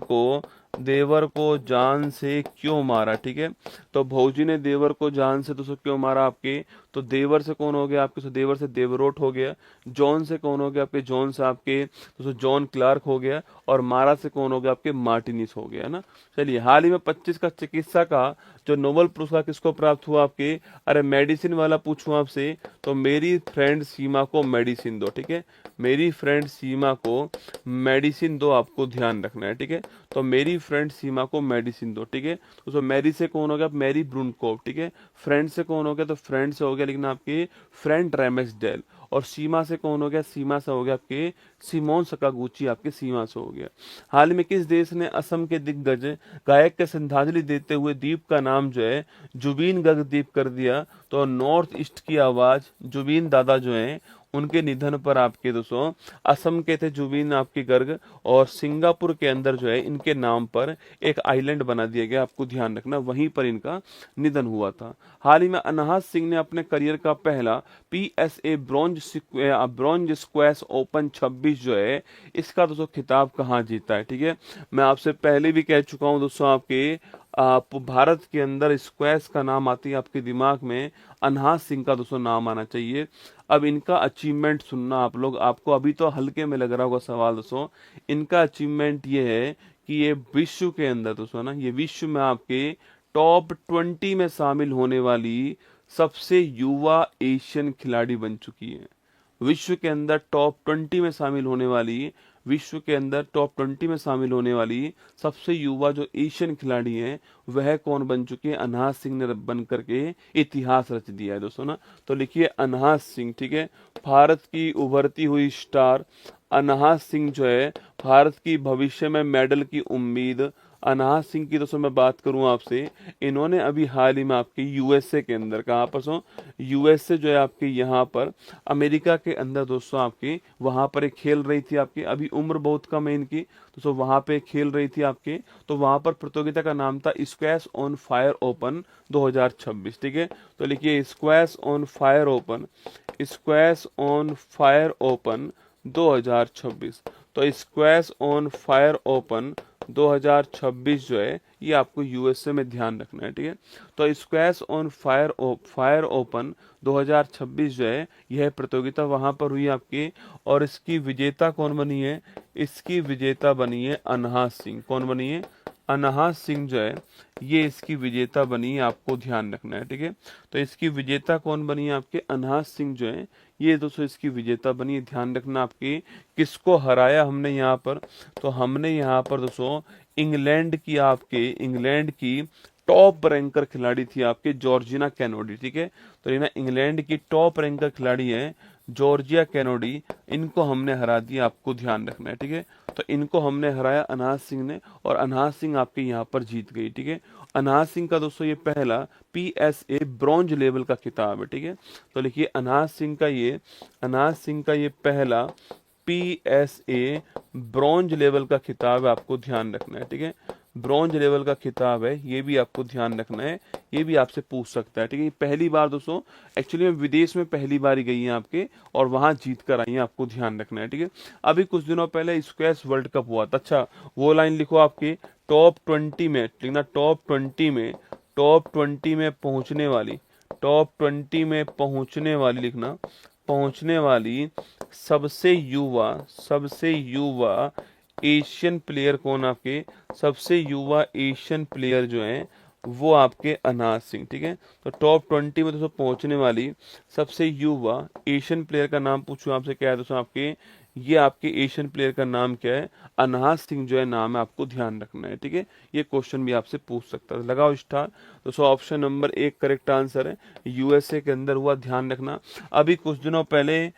को जान से क्यों मारा, ठीक है। तो भौजी ने देवर को जान से दोस्तों क्यों मारा आपके? तो देवर से कौन हो गया आपके? तो देवर से देवरोट हो गया। जॉन से कौन हो गया आपके? जॉन से आपके दोस्तों जॉन क्लार्क हो गया। और मारा से कौन हो गया आपके? मार्टिनिस हो गया ना। चलिए, हाल ही में 25 का चिकित्सा का जो नोबेल पुरस्कार किसको प्राप्त हुआ आपके? अरे मेडिसिन वाला पूछूं आपसे, तो मेरी फ्रेंड सीमा को मेडिसिन दो, ठीक है। मेरी फ्रेंड सीमा को मेडिसिन दो, आपको ध्यान रखना है, ठीक है। तो मेरी फ्रेंड सीमा को मेडिसिन दो, ठीक है। तो मैरी से कौन हो गया? मैरी ब्रूनकोव, ठीक है। फ्रेंड से कौन हो गया? तो फ्रेंड से हो गया, लेकिन आपके फ्रेंड रेमेसडेल। और सीमा से कौन हो गया? सीमा से हो गया आपके सिमोन सकागुची, आपके सीमा से हो गया। हाल में किस देश ने असम के दिग्गज गायक के श्रद्धांजलि देते हुए द्वीप का नाम जो है जुबीन गर्ग द्वीप कर दिया? तो नॉर्थ ईस्ट की आवाज जुबीन दादा जो है, उनके निधन पर आपके दोस्तों, असम के थे जुबीन आपके गर्ग, और सिंगापुर के अंदर जो है इनके नाम पर एक आइलैंड बना दिया गया, आपको ध्यान रखना, वहीं पर इनका निधन हुआ था। हाल ही में अनहास सिंह ने अपने करियर का पहला PSA ब्रॉन्ज स्क्वैश ओपन 26 जो है, इसका दोस्तों खिताब कहाँ जीता है, ठीक है। मैं आपसे पहले भी कह चुका हूँ दोस्तों, आपके भारत के अंदर स्क्वैश का नाम आती है आपके दिमाग में, अनहास सिंह का दोस्तों नाम आना चाहिए। अब इनका अचीवमेंट सुनना आप लोग, आपको अभी तो हल्के में लग रहा होगा सवाल दोस्तों, इनका अचीवमेंट ये है कि ये विश्व के अंदर दोस्तों ना, ये विश्व में आपके टॉप 20 में शामिल होने वाली सबसे युवा एशियन खिलाड़ी बन चुकी है। विश्व के अंदर टॉप 20 में शामिल होने वाली, विश्व के अंदर टॉप 20 में शामिल होने वाली सबसे युवा जो एशियन खिलाड़ी हैं, वह कौन बन चुके हैं? अनहास सिंह ने बन करके इतिहास रच दिया है दोस्तों ना। तो लिखिए अनहास सिंह, ठीक है। भारत की उभरती हुई स्टार अनहास सिंह जो है, भारत की भविष्य में मेडल की उम्मीद अनहास सिंह की दोस्तों मैं बात करूं आपसे, इन्होंने अभी हाल ही में आपके यूएसए के अंदर, कहाँ पर सो, यूएसए जो है आपके यहाँ पर अमेरिका के अंदर दोस्तों आपके, वहां पर एक खेल रही थी आपकी, अभी उम्र बहुत कम है इनकी दोस्तों, वहां पे खेल रही थी आपके। तो वहां पर प्रतियोगिता का नाम था स्क्वैश ऑन फायर ओपन 2026, ठीक है। तो लिखिए squash on fire open, squash on fire open 2026। तो स्क्वैश ऑन फायर ओपन 2026 जो है, ये आपको यूएसए में ध्यान रखना है, ठीक है। तो स्क्वैश ऑन फायर ओपन 2026 जो है, यह प्रतियोगिता वहां पर हुई आपकी, और इसकी विजेता कौन बनी है? इसकी विजेता बनी है अनहास सिंह। कौन बनी है? अनहास सिंह जो है, ये इसकी विजेता बनी है, आपको ध्यान रखना है, ठीक है। तो इसकी विजेता कौन बनी है? आपके अनहास सिंह जो है, ये दोस्तों इसकी विजेता बनी है। ध्यान रखना आपकी, किसको हराया हमने यहाँ पर? तो हमने यहाँ पर दोस्तों इंग्लैंड की टॉप रैंकर खिलाड़ी थी आपके जॉर्जिना कैनोडी, ठीक है। तो ये ना इंग्लैंड की टॉप रैंकर खिलाड़ी है जॉर्जिया कैनोडी, इनको हमने हरा दिया, आपको ध्यान रखना है, ठीक है। तो इनको हमने हराया अनहाज सिंह ने, और अनहाज सिंह आपके यहाँ पर जीत गई, ठीक है। अनहाज सिंह का दोस्तों ये पहला PSA ब्रॉन्ज लेवल का खिताब है, ठीक है। तो लिखिए अनहाज सिंह का ये पहला PSA ब्रॉन्ज लेवल का खिताब है, आपको ध्यान रखना है, ठीक है। ब्रॉन्ज लेवल का खिताब है, ये भी आपको ध्यान रखना है, ये भी आपसे पूछ सकता है, ठीक है। ये पहली बार दोस्तों एक्चुअली में विदेश में पहली बार ही गई हैं आपके, और वहां जीत कर आई हैं, आपको ध्यान रखना है, ठीक है। अभी कुछ दिनों पहले स्क्वैश वर्ल्ड कप हुआ था, अच्छा वो लाइन लिखो आपके टॉप 20 में लिखना, टॉप 20 में पहुंचने वाली, टॉप 20 में पहुंचने वाली लिखना, पहुंचने वाली सबसे युवा एशियन प्लेयर कौन, आपके सबसे युवा एशियन प्लेयर जो है वो आपके अनहाज सिंह, ठीक है। तो टॉप 20 में दोस्तों पहुंचने वाली सबसे युवा एशियन प्लेयर का नाम पूछूं आपसे, क्या है दोस्तों आपके, ये आपके एशियन प्लेयर का नाम क्या है, अनहाज सिंह जो है नाम है, आपको ध्यान रखना है, ठीक है। ये क्वेश्चन भी आपसे पूछ सकता है, लगाओ स्टार। दोस्तों ऑप्शन नंबर 1 करेक्ट आंसर है, USA के अंदर हुआ, ध्यान रखना। अभी कुछ दिनों पहले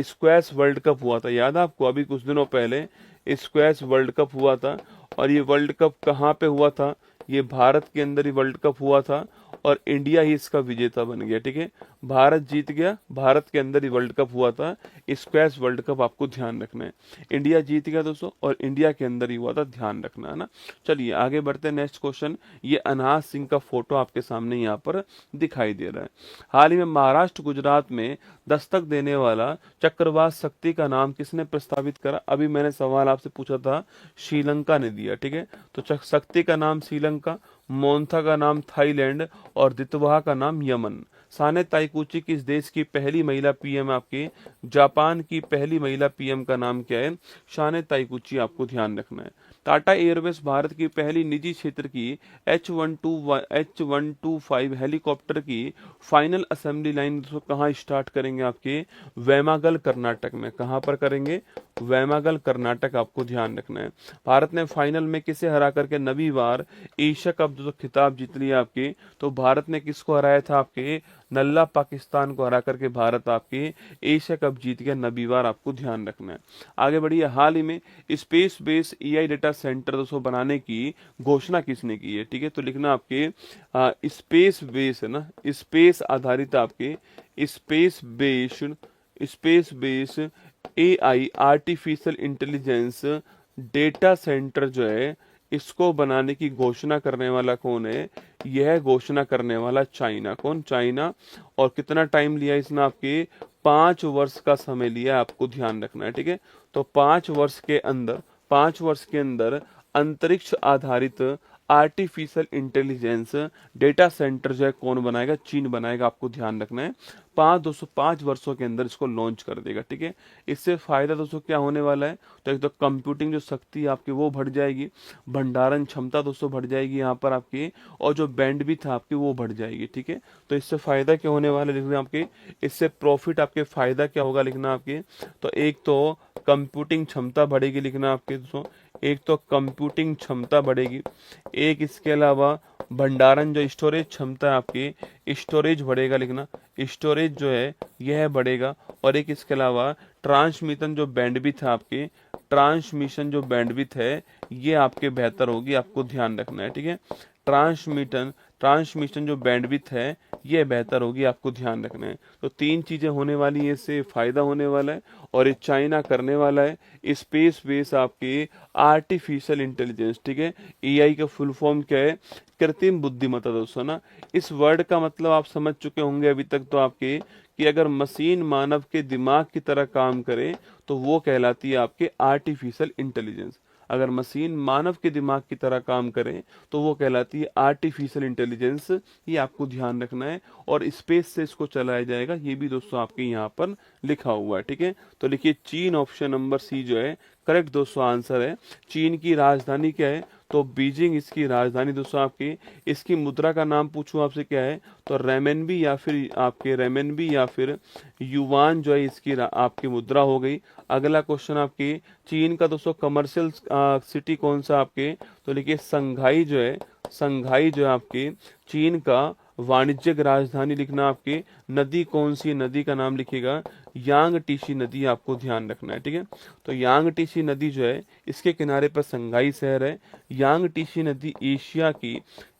स्क्वैश वर्ल्ड कप हुआ था, याद है आपको, अभी कुछ दिनों पहले स्क्वैश वर्ल्ड कप हुआ था, और ये वर्ल्ड कप कहाँ पे हुआ था, ये भारत के अंदर ही वर्ल्ड कप हुआ था, और इंडिया ही इसका विजेता बन गया, ठीक है। भारत जीत गया, भारत के अंदर ही वर्ल्ड कप हुआ था स्क्वैश वर्ल्ड कप, आपको ध्यान रखना है। इंडिया जीत गया दोस्तों, और इंडिया के अंदर ही हुआ था, ध्यान रखना है ना। चलिए आगे बढ़ते हैं, नेक्स्ट क्वेश्चन। ये अनहाज सिंह का फोटो आपके सामने यहाँ पर दिखाई दे रहा है। हाल ही में महाराष्ट्र गुजरात में दस्तक देने वाला चक्रवात शक्ति का नाम किसने प्रस्तावित करा? अभी मैंने सवाल आपसे पूछा था, श्रीलंका ने दिया, ठीक है। तो शक्ति का नाम श्रीलंका, मोन्था का नाम थाईलैंड, और दितवाह का नाम यमन। साने ताइकुची किस देश की पहली महिला PM, आपके जापान की पहली महिला PM का नाम क्या है? शाने ताइकुची, आपको ध्यान रखना है। टाटा एयरवेज भारत की पहली निजी क्षेत्र की H125 हेलीकॉप्टर की फाइनल असेंबली लाइन कहाँ स्टार्ट करेंगे? आपके वैमागल कर्नाटक में। कहाँ पर करेंगे? वैमागल कर्नाटक, आपको ध्यान रखना है। भारत ने फाइनल में किसे हरा करके नवी बार एशिया कप जो खिताब जीत लिया आपके? तो भारत ने किसको हराया था? आपके नल्ला पाकिस्तान को हरा करके भारत आपके एशिया कप जीत गया नवी बार, आपको ध्यान रखना है। आगे बढ़िए, हाल ही में space base AI data centre दोस्तों बनाने की घोषणा किसने की है? ठीक है, तो लिखना आपके स्पेस बेस है ना, स्पेस आधारित आपके space base AI artificial intelligence data centre जो है इसको बनाने की घोषणा करने वाला कौन है? यह घोषणा करने वाला चाइना। कौन? चाइना। और कितना टाइम लिया इसने? आपके 5 वर्ष का समय लिया, आपको ध्यान रखना है, ठीक है। तो 5 वर्ष के अंदर अंतरिक्ष आधारित आर्टिफिशियल इंटेलिजेंस डेटा सेंटर जो है कौन बनाएगा? चीन बनाएगा, आपको ध्यान रखना है। 5 वर्षों के अंदर इसको लॉन्च कर देगा, ठीक है। इससे फायदा दोस्तों क्या होने वाला है? तो एक तो कंप्यूटिंग जो शक्ति आपकी वो बढ़ जाएगी, भंडारण क्षमता दोस्तों बढ़ जाएगी यहाँ पर आपकी, और जो बैंडविड्थ आपकी वो बढ़ जाएगी, ठीक है। तो इससे फायदा क्या होने वाला है लिखना आपके, इससे प्रॉफिट आपके फायदा क्या होगा लिखना आपके, तो एक तो कंप्यूटिंग क्षमता बढ़ेगी लिखना आपके दोस्तों, एक तो कंप्यूटिंग क्षमता बढ़ेगी, एक इसके अलावा भंडारण जो स्टोरेज क्षमता है आपकी स्टोरेज बढ़ेगा लिखना, स्टोरेज जो है यह बढ़ेगा, और एक इसके अलावा ट्रांसमिशन जो बैंडविड्थ है आपकी, ट्रांसमिशन जो बैंडविड्थ है ये आपके बेहतर होगी, आपको ध्यान रखना है, ठीक है। ट्रांसमिशन जो बैंडविड्थ है ये बेहतर होगी, आपको ध्यान रखना है। तो 3 चीजें होने वाली है, इससे फायदा होने वाला है, और ये चाइना करने वाला है स्पेस बेस आपके आर्टिफिशियल इंटेलिजेंस, ठीक है। AI का फुल फॉर्म क्या है? कृत्रिम बुद्धिमत्ता दोस्तों ना। इस वर्ड का मतलब आप समझ चुके होंगे अभी तक तो आपके, कि अगर मशीन मानव के दिमाग की तरह काम करे तो वो कहलाती है आपके आर्टिफिशियल इंटेलिजेंस। अगर मशीन मानव के दिमाग की तरह काम करे तो वो कहलाती है आर्टिफिशियल इंटेलिजेंस, ये आपको ध्यान रखना है। और स्पेस से इसको चलाया जाएगा, ये भी दोस्तों आपके यहाँ पर लिखा हुआ है, ठीक है। तो लिखिए चीन, ऑप्शन नंबर C जो है करेक्ट दोस्तों आंसर है। चीन की राजधानी क्या है? तो बीजिंग इसकी राजधानी दोस्तों आपकी। इसकी मुद्रा का नाम पूछूं आपसे क्या है? तो रेमेनबी या फिर आपके रेमेनबी या फिर युवान जो है इसकी आपकी मुद्रा हो गई। अगला क्वेश्चन आपकी, चीन का दोस्तों कमर्शियल सिटी कौन सा आपके? तो लिखिए संघाई जो है, संघाई जो है आपकी चीन का वाणिज्यिक राजधानी लिखना। आपकी नदी कौन सी? नदी का नाम लिखिएगा यांग टीसी नदी, आपको ध्यान रखना है, ठीक है। तो यांग टीसी नदी जो है इसके किनारे पर संघाई शहर है। यांग टीसी नदी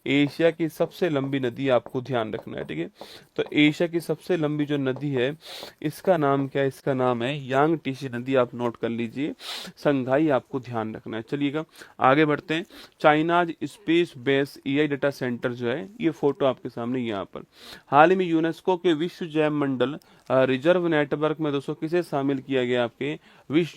एशिया की सबसे लंबी नदी, आपको ध्यान रखना है, ठीक है। तो एशिया की सबसे लंबी जो नदी है इसका नाम क्या है? इसका नाम है यांग टीसी नदी, आप नोट कर लीजिए। संघाई आपको ध्यान रखना है। चलिएगा आगे बढ़ते हैं। China's space base AI data centre जो है, ये फोटो आपके सामने यहाँ पर। हाल ही में यूनेस्को के विश्व जैव मंडल रिजर्व नेटवर्क में दोस्तों किसे शामिल किया गया? आपके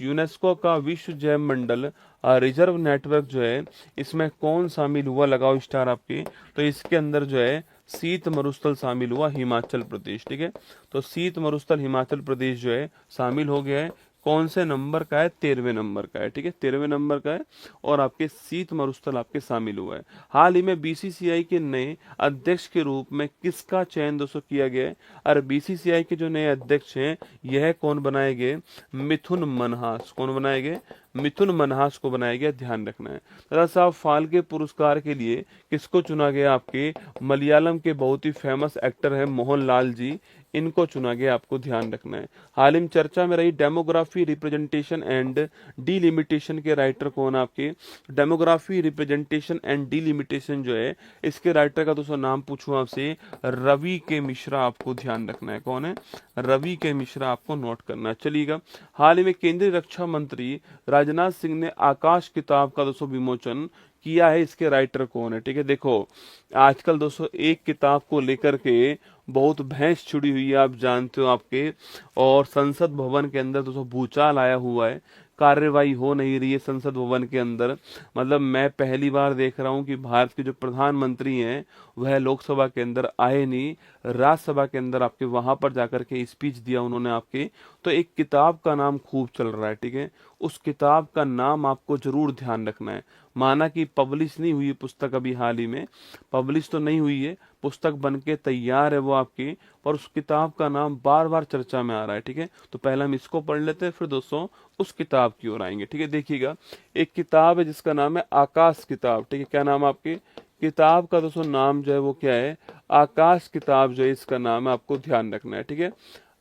यूनेस्को का विश्व जैव मंडल रिजर्व नेटवर्क जो है इसमें कौन शामिल हुआ? लगाओ स्टार आपके। तो इसके अंदर जो है शीत मरुस्थल शामिल हुआ, हिमाचल प्रदेश, ठीक है। तो शीत मरुस्थल हिमाचल प्रदेश जो है शामिल हो गया है। कौन से नंबर का है? 13वें नंबर का है, ठीक है, 13वें नंबर का है। और आपके शीत मरुस्थल आपके शामिल हुआ है। हाल ही में बीसीसीआई के नए अध्यक्ष के रूप में किसका चयन दोस्तों किया गया है? और बीसीसीआई के जो नए अध्यक्ष हैं यह कौन बनाए गए? मिथुन मनहास। कौन बनाए गए? मिथुन मनहास को बनाया गया, ध्यान रखना है। दादा साहब फाल्के पुरस्कार के लिए किसको चुना गया? आपके मलयालम के बहुत ही फेमस एक्टर है मोहनलाल जी, इनको चुना गया, आपको ध्यान रखना है। हाल ही में चर्चा में रही डेमोग्राफी रिप्रेजेंटेशन एंड डिलिमिटेशन के राइटर कौन? आपके डेमोग्राफी रिप्रेजेंटेशन एंड डिलिमिटेशन जो है इसके राइटर का दोस्तों नाम पूछूं आपसे, रवि के मिश्रा, आपको ध्यान रखना है। कौन है? रवि के मिश्रा, आपको नोट करना है। चलिएगा हाल ही में केंद्रीय रक्षा मंत्री राजनाथ सिंह ने आकाश किताब का दोस्तों विमोचन किया है, इसके राइटर कौन है? ठीक है, देखो आजकल दोस्तों एक किताब को लेकर के बहुत बहस छिड़ी हुई है, आप जानते हो आपके, और संसद भवन के अंदर दोस्तों भूचाल आया हुआ है, कार्यवाही हो नहीं रही है संसद भवन के अंदर। मतलब मैं पहली बार देख रहा हूं कि भारत के जो प्रधानमंत्री हैं वह लोकसभा के अंदर आए नहीं, राज्यसभा के अंदर आपके वहां पर जाकर के स्पीच दिया उन्होंने आपके। तो एक किताब का नाम खूब चल रहा है, ठीक है, उस किताब का नाम आपको जरूर ध्यान रखना है। माना कि पब्लिश नहीं हुई पुस्तक, अभी हाल ही में पब्लिश तो नहीं हुई है, पुस्तक बनके तैयार है वो आपकी, पर उस किताब का नाम बार बार चर्चा में आ रहा है। ठीक है, तो पहले हम इसको पढ़ लेते हैं, फिर दोस्तों उस किताब की ओर आएंगे। ठीक है, देखिएगा एक किताब है जिसका नाम है आकाश किताब। ठीक है, क्या नाम आपके किताब का दोस्तों नाम जो है वो क्या है? आकाश किताब जो है इसका नाम है, आपको ध्यान रखना है। ठीक है,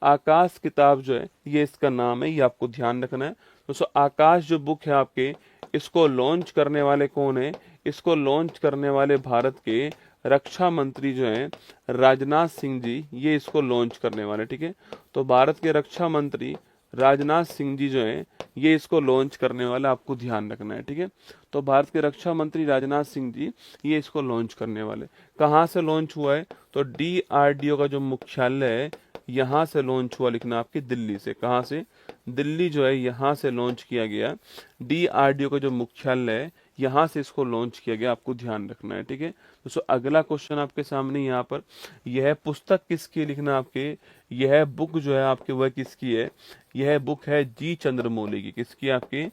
आकाश किताब जो है ये इसका नाम है, ये आपको ध्यान रखना है दोस्तों। आकाश जो बुक है आपके, इसको लॉन्च करने वाले कौन है? इसको लॉन्च करने वाले भारत के रक्षा मंत्री जो हैं राजनाथ सिंह जी, ये इसको लॉन्च करने वाले। ठीक है, तो भारत के रक्षा मंत्री राजनाथ सिंह जी जो हैं ये इसको लॉन्च करने वाले, आपको ध्यान रखना है। ठीक है, तो भारत के रक्षा मंत्री राजनाथ सिंह जी ये इसको लॉन्च करने वाले। कहाँ से लॉन्च हुआ है? तो DRDO का जो मुख्यालय है यहाँ से लॉन्च हुआ, लिखना आपकी दिल्ली से। कहाँ से? दिल्ली जो है यहाँ से लॉन्च किया गया। DRDO का जो मुख्यालय है यहाँ से इसको लॉन्च किया गया, आपको ध्यान रखना है। ठीक है दोस्तों, अगला क्वेश्चन आपके सामने यहाँ पर, यह पुस्तक किसकी लिखना आपके, यह बुक जो है आपके वह किसकी है? यह बुक है जी चंद्रमौली की। किसकी? आपके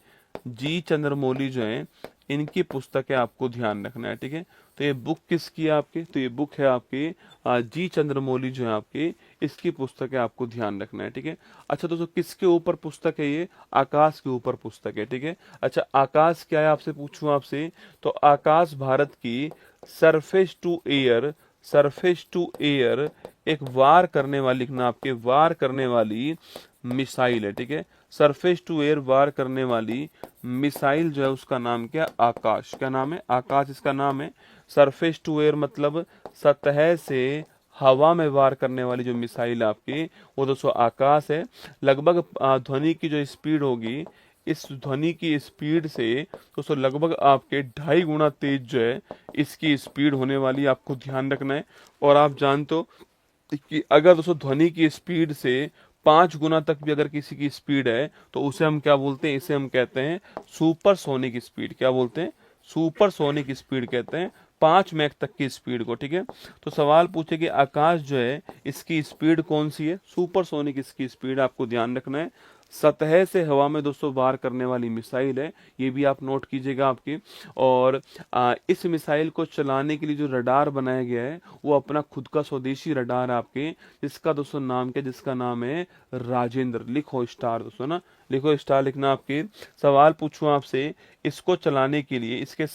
जी चंद्रमौली जो है इनकी पुस्तक है, आपको ध्यान रखना है। ठीक है, तो ये बुक किसकी है आपके? तो ये बुक है आपके जी चंद्रमौली जो है आपके, इसकी पुस्तक है, आपको ध्यान रखना है। ठीक है, अच्छा दोस्तों किसके ऊपर पुस्तक है ये? आकाश के ऊपर पुस्तक है। ठीक है, अच्छा आकाश क्या है आपसे पूछूं आपसे, तो आकाश भारत की सरफेस टू एयर एक वार करने वाली, लिखना आपके वार करने वाली मिसाइल है। ठीक है, सरफेस टू एयर वार करने वाली मिसाइल जो है उसका नाम क्या? आकाश। क्या नाम है? आकाश इसका नाम है। सरफेस टू एयर मतलब सतह से हवा में वार करने वाली जो मिसाइल आपकी, वो दोस्तों आकाश है। लगभग ध्वनि की जो स्पीड होगी, इस ध्वनि की स्पीड से दोस्तों लगभग आपके 2.5 गुना तेज जो है इसकी स्पीड होने वाली, आपको ध्यान रखना है। और आप जानते हो कि अगर दोस्तों ध्वनि की स्पीड से 5 गुना तक भी अगर किसी की स्पीड है तो उसे हम क्या बोलते हैं? इसे हम कहते हैं सुपरसोनिक स्पीड। क्या बोलते हैं? सुपरसोनिक स्पीड कहते हैं 5 मैक तक की स्पीड को। ठीक है, तो सवाल पूछे कि आकाश जो है इसकी स्पीड कौन सी है? सुपरसोनिक इसकी स्पीड, आपको ध्यान रखना है। सतह से हवा में दोस्तों वार करने वाली मिसाइल है, ये भी आप नोट कीजिएगा आपकी। और इस मिसाइल को चलाने के लिए जो रडार बनाया गया है वो अपना खुद का स्वदेशी रडार आपके, जिसका दोस्तों नाम क्या, जिसका नाम है राजेंद्र। लिखो स्टार दोस्तों ना, लिखो स्टार लिखना आपके। सवाल पूछूं आपसे, इसको चलाने के लिए, इसके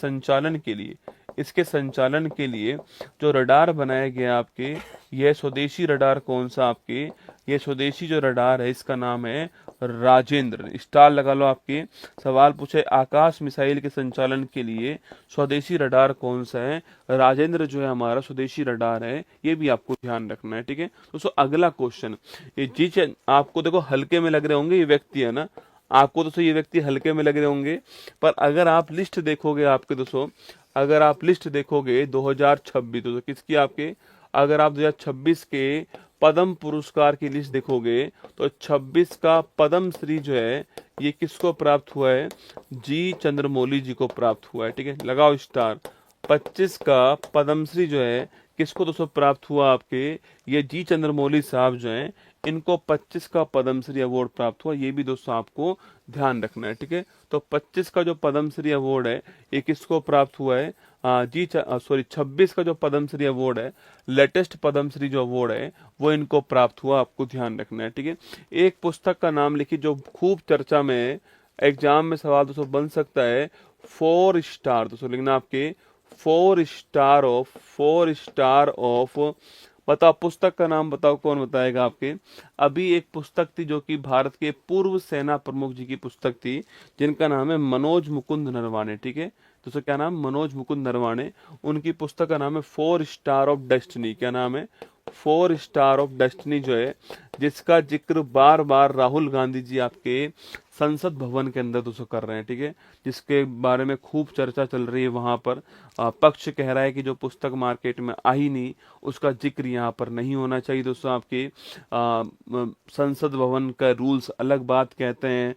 संचालन के लिए जो रडार बनाया गया आपके, यह स्वदेशी रडार कौन सा आपके, यह स्वदेशी जो रडार है इसका नाम है राजेंद्र। स्टार लगा लो आपके। सवाल पूछे आकाश मिसाइल के संचालन के लिए स्वदेशी रडार कौन सा है, राजेंद्र जो है हमारा स्वदेशी रडार है, ये भी आपको ध्यान रखना है, ठीक है दोस्तों। अगला क्वेश्चन, ये चीज आपको देखो हल्के में लग रहे होंगे, ये व्यक्ति है ना, आपको दोस्तों ये व्यक्ति हल्के में लग रहे होंगे, पर अगर आप लिस्ट देखोगे आपके दोस्तों, अगर आप लिस्ट देखोगे 2026 दोस्तों किसकी आपके, अगर आप 2026 के पद्म पुरस्कार की लिस्ट देखोगे तो 26 का पद्म श्री जो है ये किसको प्राप्त हुआ है, जी चंद्रमौली जी को प्राप्त हुआ है, ठीक है, लगाओ स्टार। 25 का पद्मश्री जो है किसको दोस्तों प्राप्त हुआ आपके, ये जी चंद्रमौली साहब जो हैं इनको 25 का पद्मश्री अवार्ड प्राप्त हुआ, ये भी दोस्तों आपको ध्यान रखना है, ठीक है। तो 25 का जो पद्मश्री अवार्ड है ये किसको प्राप्त हुआ है, 26 का जो पद्मश्री अवार्ड है, लेटेस्ट पद्मश्री जो अवार्ड है वो इनको प्राप्त हुआ, आपको ध्यान रखना है, ठीक है। एक पुस्तक का नाम लिखिए जो खूब चर्चा में है, एग्जाम में सवाल दोस्तों बन सकता है, 4 स्टार दोस्तों लिखना आपके, 4 स्टार ऑफ, बताओ पुस्तक का नाम बताओ, कौन बताएगा आपके। अभी एक पुस्तक थी जो कि भारत के पूर्व सेना प्रमुख जी की पुस्तक थी, जिनका नाम है मनोज मुकुंद नरवाने, ठीक है दोस्तों, क्या नाम, मनोज मुकुंद नरवाने। उनकी पुस्तक का नाम है 4 स्टार ऑफ डेस्टिनी, क्या नाम है, 4 स्टार ऑफ डेस्टिनी जो है, जिसका जिक्र बार बार राहुल गांधी जी आपके संसद भवन के अंदर दोस्तों कर रहे हैं, ठीक है, जिसके बारे में खूब चर्चा चल रही है वहां पर। पक्ष कह रहा है कि जो पुस्तक मार्केट में आई नहीं उसका जिक्र यहाँ पर नहीं होना चाहिए दोस्तों। आपके संसद भवन का रूल्स अलग बात कहते हैं,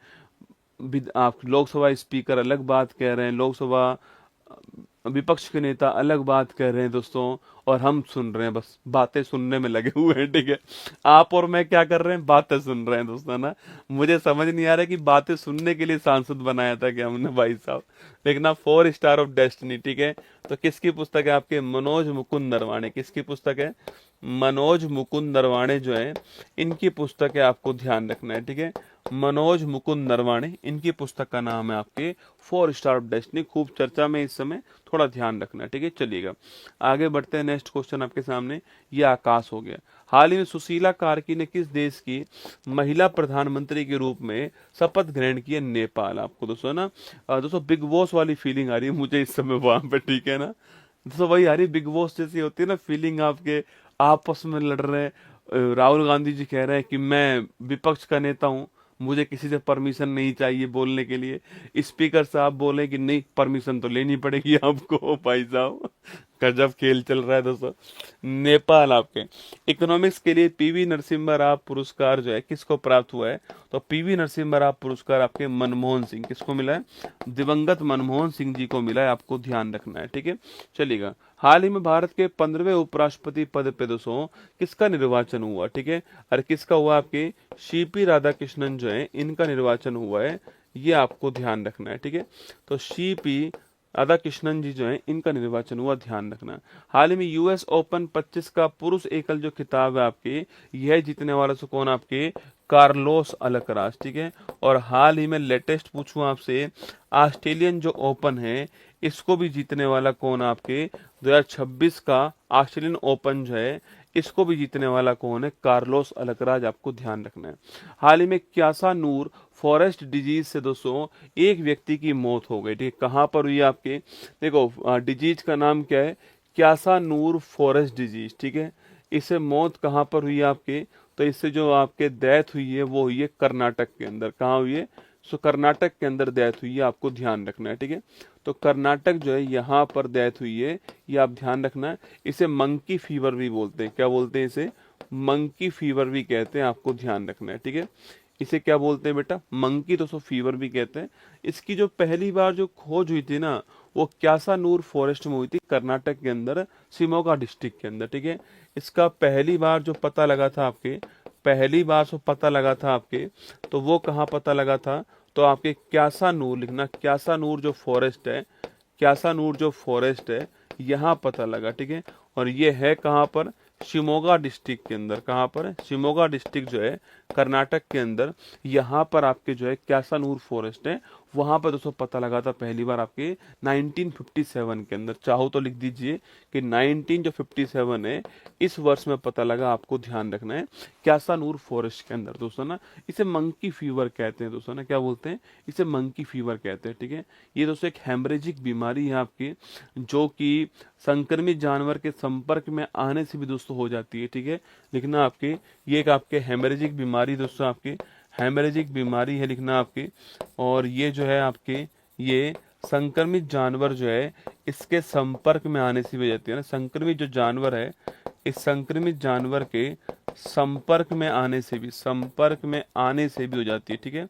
आप लोकसभा स्पीकर अलग बात कह रहे हैं, लोकसभा विपक्ष के नेता अलग बात कह रहे हैं दोस्तों, और हम सुन रहे हैं, बस बातें सुनने में लगे हुए हैं, ठीक है। आप और मैं क्या कर रहे हैं, बातें सुन रहे हैं दोस्तों ना। मुझे समझ नहीं आ रहा कि बातें सुनने के लिए सांसद बनाया था क्या हमने भाई साहब। देखना 4 स्टार ऑफ डेस्टिनी, ठीक है। तो किसकी पुस्तक है आपके, मनोज मुकुंद नरवाने, किसकी पुस्तक है, मनोज मुकुंद नरवाने जो है इनकी पुस्तक है, आपको ध्यान रखना है, ठीक है। मनोज मुकुंद नरवाने, इनकी पुस्तक का नाम है आपके 4 स्टार ऑफ डेस्टिनी, खूब चर्चा में इस समय, थोड़ा ध्यान रखना है, ठीक है। चलिएगा आगे बढ़ते हैं, नेक्स्ट क्वेश्चन आपके सामने, ये आकाश हो गया। हाल ही में सुशीला कार्की ने किस देश की महिला प्रधानमंत्री के रूप में शपथ ग्रहण की है, नेपाल। आपको दोस्तों ना दोस्तों बिग बॉस वाली फीलिंग आ रही है मुझे इस समय वहां पे, ठीक है ना दोस्तों, वही आ रही बिग बॉस जैसी होती है ना फीलिंग, आपके आपस में लड़ रहे हैं। राहुल गांधी जी कह रहे हैं कि मैं विपक्ष का नेता हूं, मुझे किसी से परमिशन नहीं चाहिए बोलने के लिए। स्पीकर साहब बोले कि नहीं परमिशन तो लेनी पड़ेगी आपको भाई साहब। गजब खेल चल रहा है दोस्तों। नेपाल आपके इकोनॉमिक्स के लिए पीवी नरसिम्हा राव पुरस्कार जो है किसको प्राप्त हुआ है, तो पीवी नरसिम्हा राव पुरस्कार आपके मनमोहन सिंह, किसको मिला है, दिवंगत मनमोहन सिंह जी को मिला है, आपको ध्यान रखना है, ठीक है। चलिएगा हाल ही में भारत के 15वें उपराष्ट्रपति पद पे दोस्तों किसका निर्वाचन हुआ, ठीक है, और किसका हुआ, आपके सीपी राधाकृष्णन जो है इनका निर्वाचन हुआ है, ये आपको ध्यान रखना है, ठीक है। तो सीपी राधाकृष्णन जी जो है इनका निर्वाचन हुआ, ध्यान रखना। हाल ही में यूएस ओपन 25 का पुरुष एकल जो खिताब है आपके, यह जीतने वाला से कौन, आपके कार्लोस अल्कराज, ठीक है। और हाल ही में लेटेस्ट पूछूं आपसे, ऑस्ट्रेलियन जो ओपन है इसको भी जीतने वाला कौन, आपके 2026 का ऑस्ट्रेलियन ओपन जो है इसको भी जीतने वाला कौन है, कार्लोस अल्कराज, आपको ध्यान रखना है। हाल ही में क्यासा नूर फॉरेस्ट डिजीज से दोस्तों एक व्यक्ति की मौत हो गई, ठीक है, कहां पर हुई आपके, देखो डिजीज का नाम क्या है, क्यासा नूर फॉरेस्ट डिजीज, ठीक है। इससे मौत कहां पर हुई आपके, तो इससे जो आपके डेथ हुई है वो हुई है कर्नाटक के अंदर, कहाँ हुई है, सो कर्नाटक के अंदर डेथ हुई है, आपको ध्यान रखना है, ठीक है। तो कर्नाटक जो है यहाँ पर डेथ हुई है, ये आप ध्यान रखना है। इसे मंकी फीवर भी बोलते हैं, क्या बोलते हैं इसे, मंकी फीवर भी कहते हैं, आपको ध्यान रखना है, ठीक है। इसे क्या बोलते हैं बेटा, मंकी दोस्तों फीवर भी कहते हैं। इसकी जो पहली बार जो खोज हुई थी ना वो क्यासा नूर फॉरेस्ट में हुई थी, कर्नाटक के अंदर शिमोगा डिस्ट्रिक्ट के अंदर, ठीक है। इसका पहली बार जो पता लगा था आपके, पहली बार सो पता लगा था आपके, तो वो कहाँ पता लगा था, तो आपके क्यासानूर लिखना, क्यासानूर जो फॉरेस्ट है, क्यासानूर जो फॉरेस्ट है यहाँ पता लगा, ठीक है। और ये है कहाँ पर, शिमोगा डिस्ट्रिक्ट के अंदर। कहाँ पर है, शिमोगा डिस्ट्रिक्ट जो है कर्नाटक के अंदर, यहाँ पर आपके जो है क्यासानूर फॉरेस्ट है, वहां पर दोस्तों पता लगा था पहली बार आपके 1957 के अंदर। चाहो तो लिख दीजिए कि 1957 है, इस वर्ष में पता लगा, आपको ध्यान रखना है, क्यासानूर फॉरेस्ट के अंदर दोस्तों ना। इसे मंकी फीवर कहते हैं दोस्तों ना, क्या बोलते हैं, इसे मंकी फीवर कहते हैं, ठीक है। ये दोस्तों एक हेमरेजिक बीमारी है आपकी, जो कि संक्रमित जानवर के संपर्क में आने से भी दोस्तों हो जाती है, ठीक है। लिखना आपके, ये एक आपके हेमरेजिक बीमारी दोस्तों, आपके हेमरेजिक बीमारी है लिखना आपके। और ये जो है आपके, ये संक्रमित जानवर जो है इसके संपर्क में आने से भी हो जाती है ना। संक्रमित जो जानवर है, इस संक्रमित जानवर के संपर्क में आने से भी, संपर्क में आने से भी हो जाती है, ठीक है।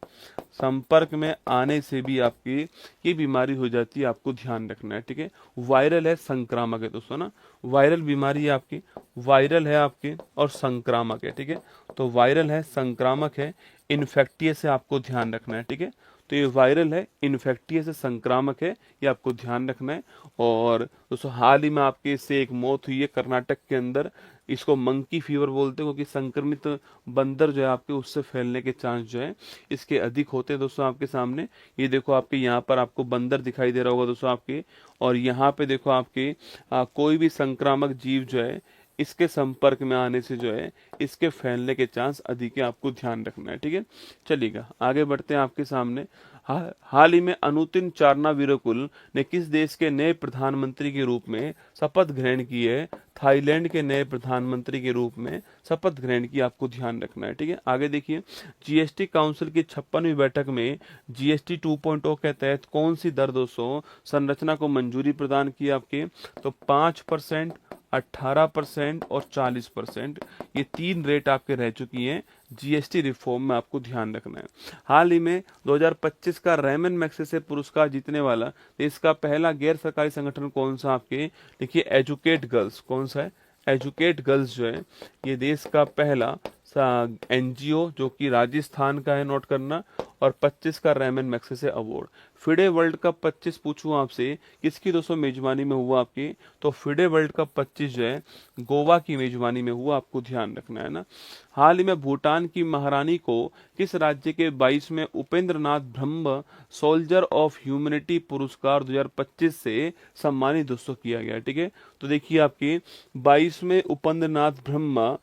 संपर्क में आने से भी आपकी ये बीमारी हो जाती है, आपको ध्यान रखना है, ठीक है। वायरल है, संक्रामक है दोस्तों ना, वायरल बीमारी है आपकी, वायरल है आपकी और संक्रामक है, ठीक है। तो वायरल है, संक्रामक है, इन्फेक्टियस है, आपको ध्यान रखना है, ठीक है। तो ये वायरल है, इन्फेक्टियस है, संक्रामक है, ये आपको ध्यान रखना है। और दोस्तों हाल ही में आपके इससे एक मौत हुई है कर्नाटक के अंदर, इसको मंकी फीवर बोलते हैं, क्योंकि संक्रमित बंदर जो है आपके उससे फैलने के चांस जो है इसके अधिक होते हैं दोस्तों। आपके सामने ये देखो, आपके यहाँ पर आपको बंदर दिखाई दे रहा होगा दोस्तों आपके, और यहाँ पे देखो आपके कोई भी संक्रामक जीव जो है इसके संपर्क में आने से जो है इसके फैलने के चांस अधिक है, आपको ध्यान रखना है, ठीक है। चलिएगा आगे बढ़ते हैं आपके सामने। हाल ही में अनुतिन चारनावीरकुल ने किस देश के नए प्रधानमंत्री के रूप में शपथ ग्रहण की है, थाईलैंड के नए प्रधानमंत्री के रूप में शपथ ग्रहण की, आपको ध्यान रखना है, ठीक है। आगे देखिए, जीएसटी काउंसिल की 56वीं बैठक में जीएसटी 2.0 के तहत कौन सी दर दोस्तों संरचना को मंजूरी प्रदान की आपके, तो 5%, 18% और 40%, ये 3 रेट आपके रह चुकी हैं जीएसटी रिफॉर्म में, आपको ध्यान रखना है। हाल ही में 2025 का रैमन मैग्सेसे पुरस्कार जीतने वाला देश का पहला गैर सरकारी संगठन कौन सा आपके, देखिए एजुकेट गर्ल्स, कौन सा है, एजुकेट गर्ल्स जो है ये देश का पहला एनजीओ जो कि राजस्थान का है, नोट करना। और 25 का Ramon Magsaysay award. FIDE world cup 25 पूछूं आपसे किसकी दोस्तों मेजबानी में हुआ आपकी, तो फिडे वर्ल्ड कप 25 जो है गोवा की मेजबानी में हुआ, आपको ध्यान रखना है ना। हाल ही में भूटान की महारानी को किस राज्य के 22वें Upendra Nath Brahma soldier of humanity पुरस्कार 2025 से सम्मानित दोस्तों किया गया, ठीक है। तो देखिए आपकी 22वें Upendra Nath Brahma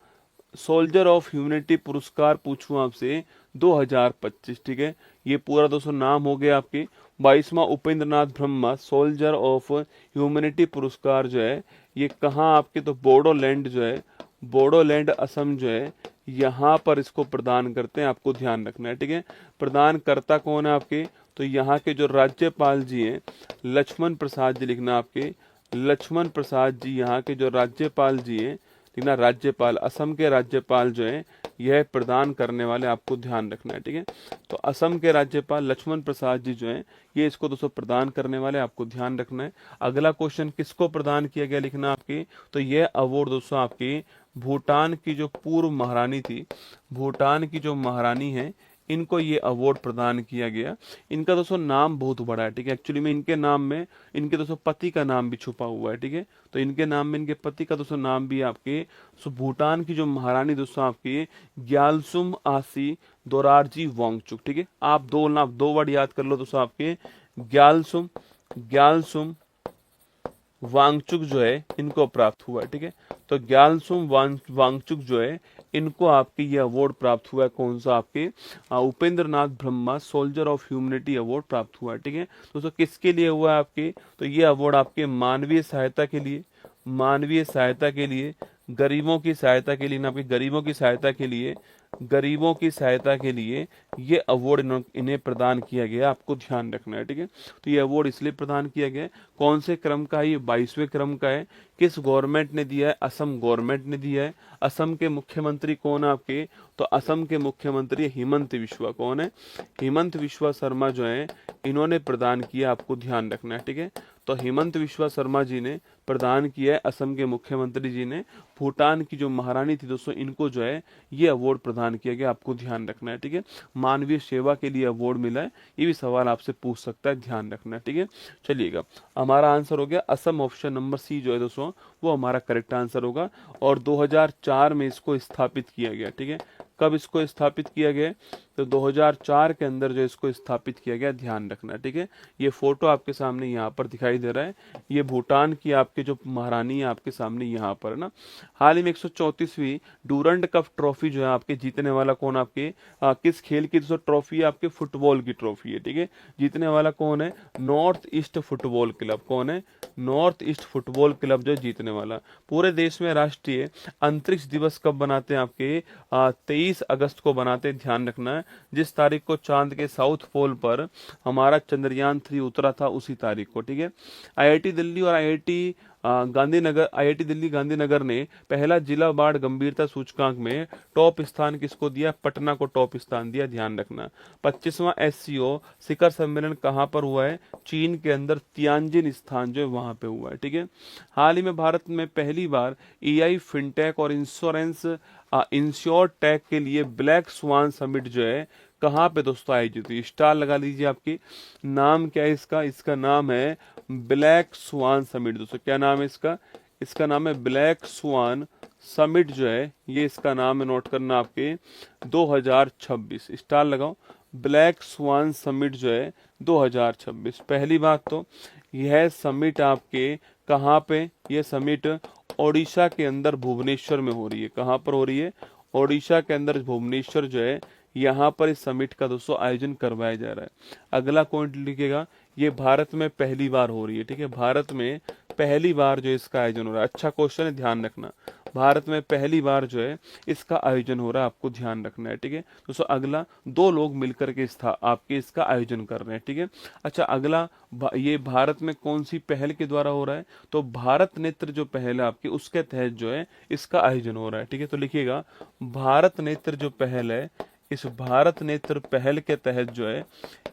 soldier of humanity पुरस्कार पूछूं आपसे 2025, ठीक है। ये पूरा दोस्तों नाम हो गया आपके 22वां Upendra Nath Brahma soldier of humanity पुरस्कार जो है ये कहाँ आपके, तो बोडोलैंड जो है, बोडोलैंड असम जो है यहाँ पर इसको प्रदान करते हैं, आपको ध्यान रखना है, ठीक है। प्रदान करता कौन है आपके, तो यहाँ के जो राज्यपाल जी हैं लक्ष्मण प्रसाद जी, लिखना आपके लक्ष्मण प्रसाद जी, यहाँ के जो राज्यपाल जी हैं लिखना, राज्यपाल असम के राज्यपाल जो है यह प्रदान करने वाले, आपको ध्यान रखना है, ठीक है। तो असम के राज्यपाल लक्ष्मण प्रसाद जी जो हैं ये इसको दोस्तों प्रदान करने वाले, आपको ध्यान रखना है। अगला क्वेश्चन किसको प्रदान किया गया लिखना आपकी, तो यह अवार्ड दोस्तों आपकी भूटान की जो पूर्व महारानी थी, भूटान की जो महारानी है इनको ये अवार्ड प्रदान किया गया। इनका दोस्तों नाम बहुत बड़ा है, ठीक है। एक्चुअली में इनके नाम में इनके दोस्तों पति का नाम भी छुपा हुआ है, ठीक है। तो इनके नाम में इनके पति का दोस्तों नाम भी आपके, सो भूटान की जो महारानी दोस्तों आपकी ग्यालसुम आसी दोरारजी वांगचुक, ठीक है। आप दो वर्ड याद कर लो दोस्तों आपके, ग्यालसुम वांगचुक जो है इनको प्राप्त हुआ है, ठीक है। तो ग्यालसुम वांगचुक जो है इनको आपके ये अवार्ड प्राप्त हुआ है, कौन सा आपके Upendra Nath Brahma soldier of humanity award प्राप्त हुआ है, ठीक है। दोस्तों किसके लिए हुआ है आपके, तो ये अवार्ड आपके मानवीय सहायता के लिए, मानवीय सहायता के लिए, गरीबों की सहायता के लिए, ना आपके गरीबों की सहायता के लिए, गरीबों की सहायता के लिए ये अवार्ड इन्हें प्रदान किया गया, आपको ध्यान रखना है, ठीक है। तो ये अवार्ड इसलिए प्रदान किया गया, कौन से क्रम का है, ये 22वें क्रम का है। किस गवर्नमेंट ने दिया है, असम गवर्नमेंट ने दिया है। असम के मुख्यमंत्री कौन है आपके, तो असम के मुख्यमंत्री हिमंत बिस्वा, कौन है, हिमंत बिस्वा शर्मा जो है इन्होंने प्रदान किया, आपको ध्यान रखना है, ठीक है। तो हिमंत बिस्वा शर्मा जी ने प्रदान किया है असम के मुख्यमंत्री जी ने। भूटान की जो महारानी थी दोस्तों, इनको जो है ये अवार्ड प्रदान किया गया, आपको ध्यान रखना है, ठीक है। मानवीय सेवा के लिए अवार्ड मिला है, ये भी सवाल आपसे पूछ सकता है, ध्यान रखना है, ठीक है। चलिएगा, हमारा आंसर हो गया असम, ऑप्शन नंबर सी जो है दोस्तों वो हमारा करेक्ट आंसर होगा। और 2004 में इसको स्थापित किया गया, ठीक है। कब इसको स्थापित किया गया? तो 2004 के अंदर जो इसको स्थापित किया गया, ध्यान रखना, ठीक है। ये फोटो आपके सामने यहाँ पर दिखाई दे रहा है, ये भूटान की आपके जो महारानी है आपके सामने यहाँ पर है ना। हाल ही में 134वीं डूरंड कप ट्रॉफी जो है आपके जीतने वाला कौन, आपके किस खेल की दोस्तों ट्रॉफी है? आपके फुटबॉल की ट्रॉफी है, ठीक है। जीतने वाला कौन है? North east football club. कौन है? नॉर्थ ईस्ट फुटबॉल क्लब जो जीतने वाला। पूरे देश में राष्ट्रीय अंतरिक्ष दिवस कब बनाते हैं? आपके 23 अगस्त को बनाते हैं, ध्यान रखना है। जिस तारीख को चांद के साउथ पोल पर हमारा चंद्रयान 3 उतरा था, उसी तारीख को, ठीक है। आईआईटी दिल्ली और आईआईटी दिल्ली गांधीनगर ने पहला जिला बाढ़ गंभीरता सूचकांक में टॉप स्थान किसको दिया? पटना को टॉप स्थान दिया, ध्यान रखना। 25वां एससीओ शिखर सम्मेलन कहां पर हुआ है? चीन के अंदर तियानजिन स्थान जो है वहां पे हुआ है, ठीक है। हाल ही में भारत में पहली बार एआई फिनटेक और इंश्योर टेक के लिए ब्लैक स्वान समिट जो है कहाँ पे दोस्तों आयोजित हुई? स्टार लगा लीजिए, आपकी नाम क्या है इसका? इसका नाम है ब्लैक स्वान समिट दोस्तों। क्या नाम है इसका? इसका नाम है ब्लैक स्वान समिट जो है, ये इसका नाम है, नोट करना आपके 2026। स्टार लगाओ, ब्लैक स्वान समिट जो है 2026। पहली बात तो यह समिट आपके कहाँ पे? यह समिट ओडिशा के अंदर भुवनेश्वर में हो रही है। कहाँ पर हो रही है? ओडिशा के अंदर भुवनेश्वर जो है, यहाँ पर इस समिट का दोस्तों आयोजन करवाया जा रहा है। अगला पॉइंट लिखिएगा, ये भारत में पहली बार हो रही है, ठीक है। भारत में पहली बार जो इसका आयोजन हो रहा है, अच्छा क्वेश्चन है, ध्यान रखना। भारत में पहली बार जो है इसका आयोजन हो रहा है, आपको ध्यान रखना है, ठीक है। दोस्तों अगला, 2 लोग मिलकर के आपके इसका आयोजन कर रहे हैं, ठीक है। अच्छा अगला, ये भारत में कौन सी पहल के द्वारा हो रहा है? तो भारत नेत्र जो पहल है आपकी, उसके तहत जो है इसका आयोजन हो रहा है, ठीक है। तो लिखिएगा, भारत नेत्र जो पहल है, इस भारत नेत्र पहल के तहत जो है,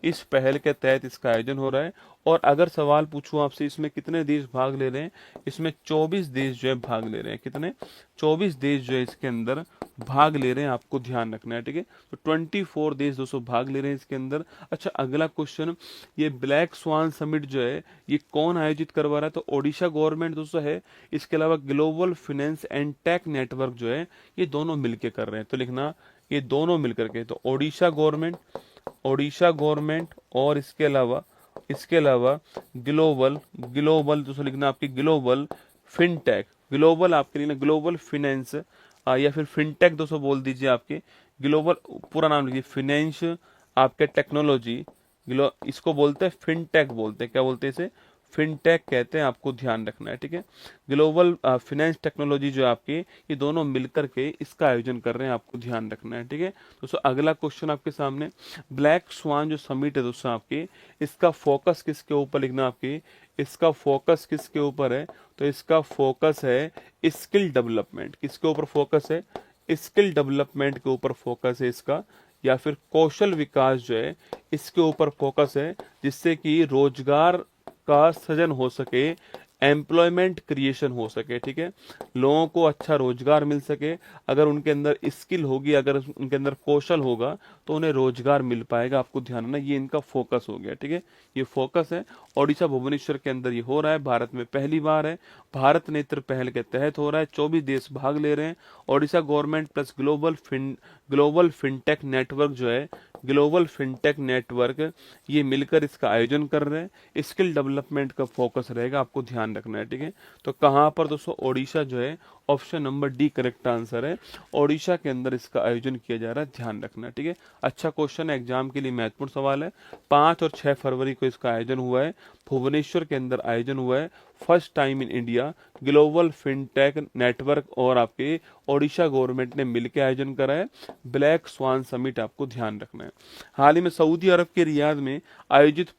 इस पहल के तहत इसका आयोजन हो रहा है। और अगर सवाल पूछूं आपसे, इसमें कितने देश भाग ले रहे हैं? इसमें 24 देश जो है भाग ले रहे हैं। कितने? 24 देश जो है इसके अंदर भाग ले रहे हैं, आपको ध्यान रखना है, ठीक है। तो 24 देश दोस्तों भाग ले रहे हैं इसके अंदर। अच्छा अगला क्वेश्चन, ये ब्लैक स्वान समिट जो है ये कौन आयोजित करवा रहा है? तो ओडिशा गवर्नमेंट दोस्तों है। इसके अलावा global finance and tech network जो है, ये दोनों मिलकर कर रहे हैं। तो लिखना, ये दोनों मिलकर के, तो ओडिशा गवर्नमेंट और इसके अलावा ग्लोबल दोस्तों लिखना आपकी ग्लोबल फिनटेक, ग्लोबल आपके लिखना ग्लोबल फिनेंस या फिर फिनटेक दोस्तों बोल दीजिए, आपके ग्लोबल पूरा नाम लिखिए, फिनेंस आपके टेक्नोलॉजी, इसको बोलते हैं फिनटेक, बोलते हैं क्या बोलते हैं इसे? फिनटेक कहते हैं, आपको ध्यान रखना है, ठीक है। ग्लोबल फाइनेंस टेक्नोलॉजी जो आपके, ये दोनों मिलकर के इसका आयोजन कर रहे हैं, आपको ध्यान रखना है, ठीक है। दोस्तों अगला क्वेश्चन आपके सामने, ब्लैक स्वान जो समिट है दोस्तों आपके, इसका फोकस किसके ऊपर लिखना आपके? इसका फोकस किसके ऊपर है? तो इसका फोकस है स्किल डेवलपमेंट। किसके ऊपर फोकस है? स्किल डेवलपमेंट के ऊपर फोकस है इसका, या फिर कौशल विकास जो है इसके ऊपर फोकस है, जिससे कि रोजगार का सृजन हो सके, एम्प्लॉयमेंट क्रिएशन हो सके, ठीक है। लोगों को अच्छा रोजगार मिल सके। अगर उनके अंदर स्किल होगी, अगर उनके अंदर कौशल होगा, तो उन्हें रोजगार मिल पाएगा, आपको ध्यान रखना। ये इनका फोकस हो गया, ठीक है। ये फोकस है, ओडिशा भुवनेश्वर के अंदर ये हो रहा है, भारत में पहली बार है, भारत नेत्र पहल के तहत हो रहा है, 24 देश भाग ले रहे हैं। Odisha government plus global fintech network जो है, ग्लोबल फिनटेक नेटवर्क, ये मिलकर इसका आयोजन कर रहे हैं। स्किल डेवलपमेंट का फोकस रहेगा, आपको ध्यान रखना है, ठीक है। तो कहां पर दोस्तों? ओडिशा जो है, option number D correct answer है। ओडिशा के अंदर इसका आयोजन किया जा रहा है, ध्यान रखना है, ठीक है। अच्छा क्वेश्चन है, एग्जाम के लिए महत्वपूर्ण सवाल है। 5 और 6 फरवरी को इसका आयोजन हुआ है, भुवनेश्वर के अंदर आयोजन हुआ है। First time in India global fintech network और आपके ओडिशा गवर्नमेंट ने मिलकर आयोजन करा है ब्लैक स्वान समिट, आपको ध्यान रखना है। हाल ही में सऊदी अरब के रियाद में आयोजित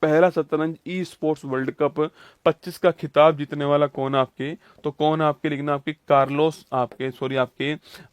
पहला शतरंज ई स्पोर्ट्स वर्ल्ड कप 25 का खिताब जीतने वाला कौन आपके? तो कौन आपके लिखना आपके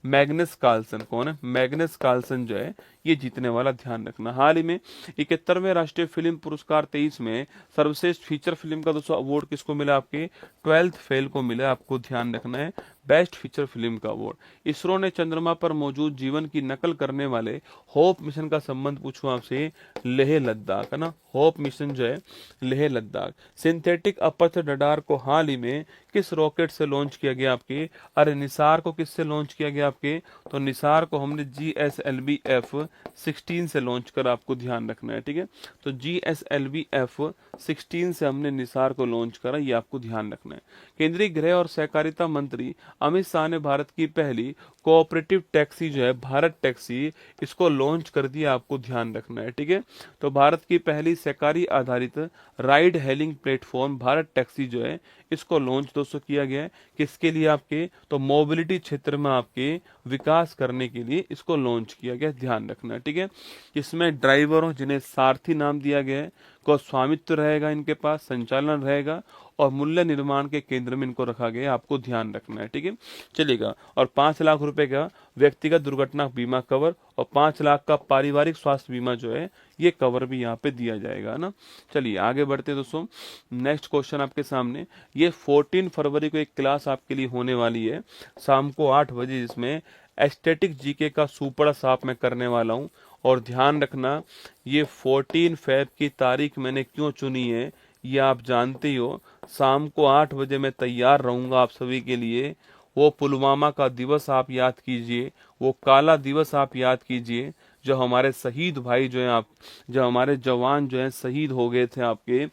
मैग्नस कार्लसन। कौन है? मैग्नस कार्लसन जो है ये जीतने वाला, ध्यान रखना। हाल ही में 71वें राष्ट्रीय फिल्म पुरस्कार 23 में सर्वश्रेष्ठ फीचर फिल्म का दोस्तों अवार्ड किसको मिला? आपके 12th फेल को मिला, आपको ध्यान रखना है, बेस्ट फीचर फिल्म का अवार्ड। इसरो ने चंद्रमा पर मौजूद जीवन की नकल करने वाले होप मिशन का संबंध पूछूं आपसे, लेह लद्दाख, है ना, होप मिशन जो है Leh Ladakh. Synthetic aperture radar को हाल ही में किस रॉकेट से लॉन्च किया गया आपके? अरे निसार को किससे लॉन्च किया गया आपके? तो निसार को हमने GSLV F-16 से लॉन्च कर, आपको ध्यान रखना है, ठीक है। तो GSLV F-16 से हमने निसार को लॉन्च करा, ये आपको ध्यान रखना है। केंद्रीय गृह और सहकारिता मंत्री अमित शाह ने भारत की पहली कोऑपरेटिव टैक्सी जो है भारत टैक्सी, इसको लॉन्च कर दिया, आपको ध्यान रखना है, ठीक है। तो भारत की पहली सहकारी आधारित ride hailing platform Bharat taxi जो है इसको लॉन्च दोस्तों किया गया है। किसके लिए? आपके तो मोबिलिटी क्षेत्र में आपके विकास करने के लिए इसको लॉन्च किया गया, ध्यान रखना है, ठीक है। इसमें ड्राइवरों जिन्हें सारथी नाम दिया गया है को स्वामित्व रहेगा, इनके पास संचालन रहेगा और मूल्य निर्माण के केंद्र में इनको रखा गया है, आपको ध्यान रखना है, ठीक है, चलेगा। और 5 लाख रुपए का व्यक्तिगत दुर्घटना बीमा कवर और 5 लाख का पारिवारिक स्वास्थ्य बीमा जो है ये कवर भी यहाँ पे दिया जाएगा ना। चलिए आगे बढ़ते हैं दोस्तों, नेक्स्ट क्वेश्चन आपके सामने। ये 14 फरवरी को एक क्लास आपके लिए होने वाली है शाम को 8 बजे, जिसमें एस्थेटिक जीके का सुपड़ा साफ मैं करने वाला हूँ। और ध्यान रखना, ये 14 फेब की तारीख मैंने क्यों चुनी है ये आप जानते ही हो। शाम को 8 बजे मैं तैयार रहूंगा आप सभी के लिए। वो पुलवामा का दिवस आप याद कीजिए, वो काला दिवस आप याद कीजिए, जो हमारे शहीद भाई जो हैं आप, जो हमारे जवान जो हैं शहीद हो गए थे आपके,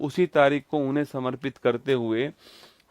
उसी तारीख को उन्हें समर्पित करते हुए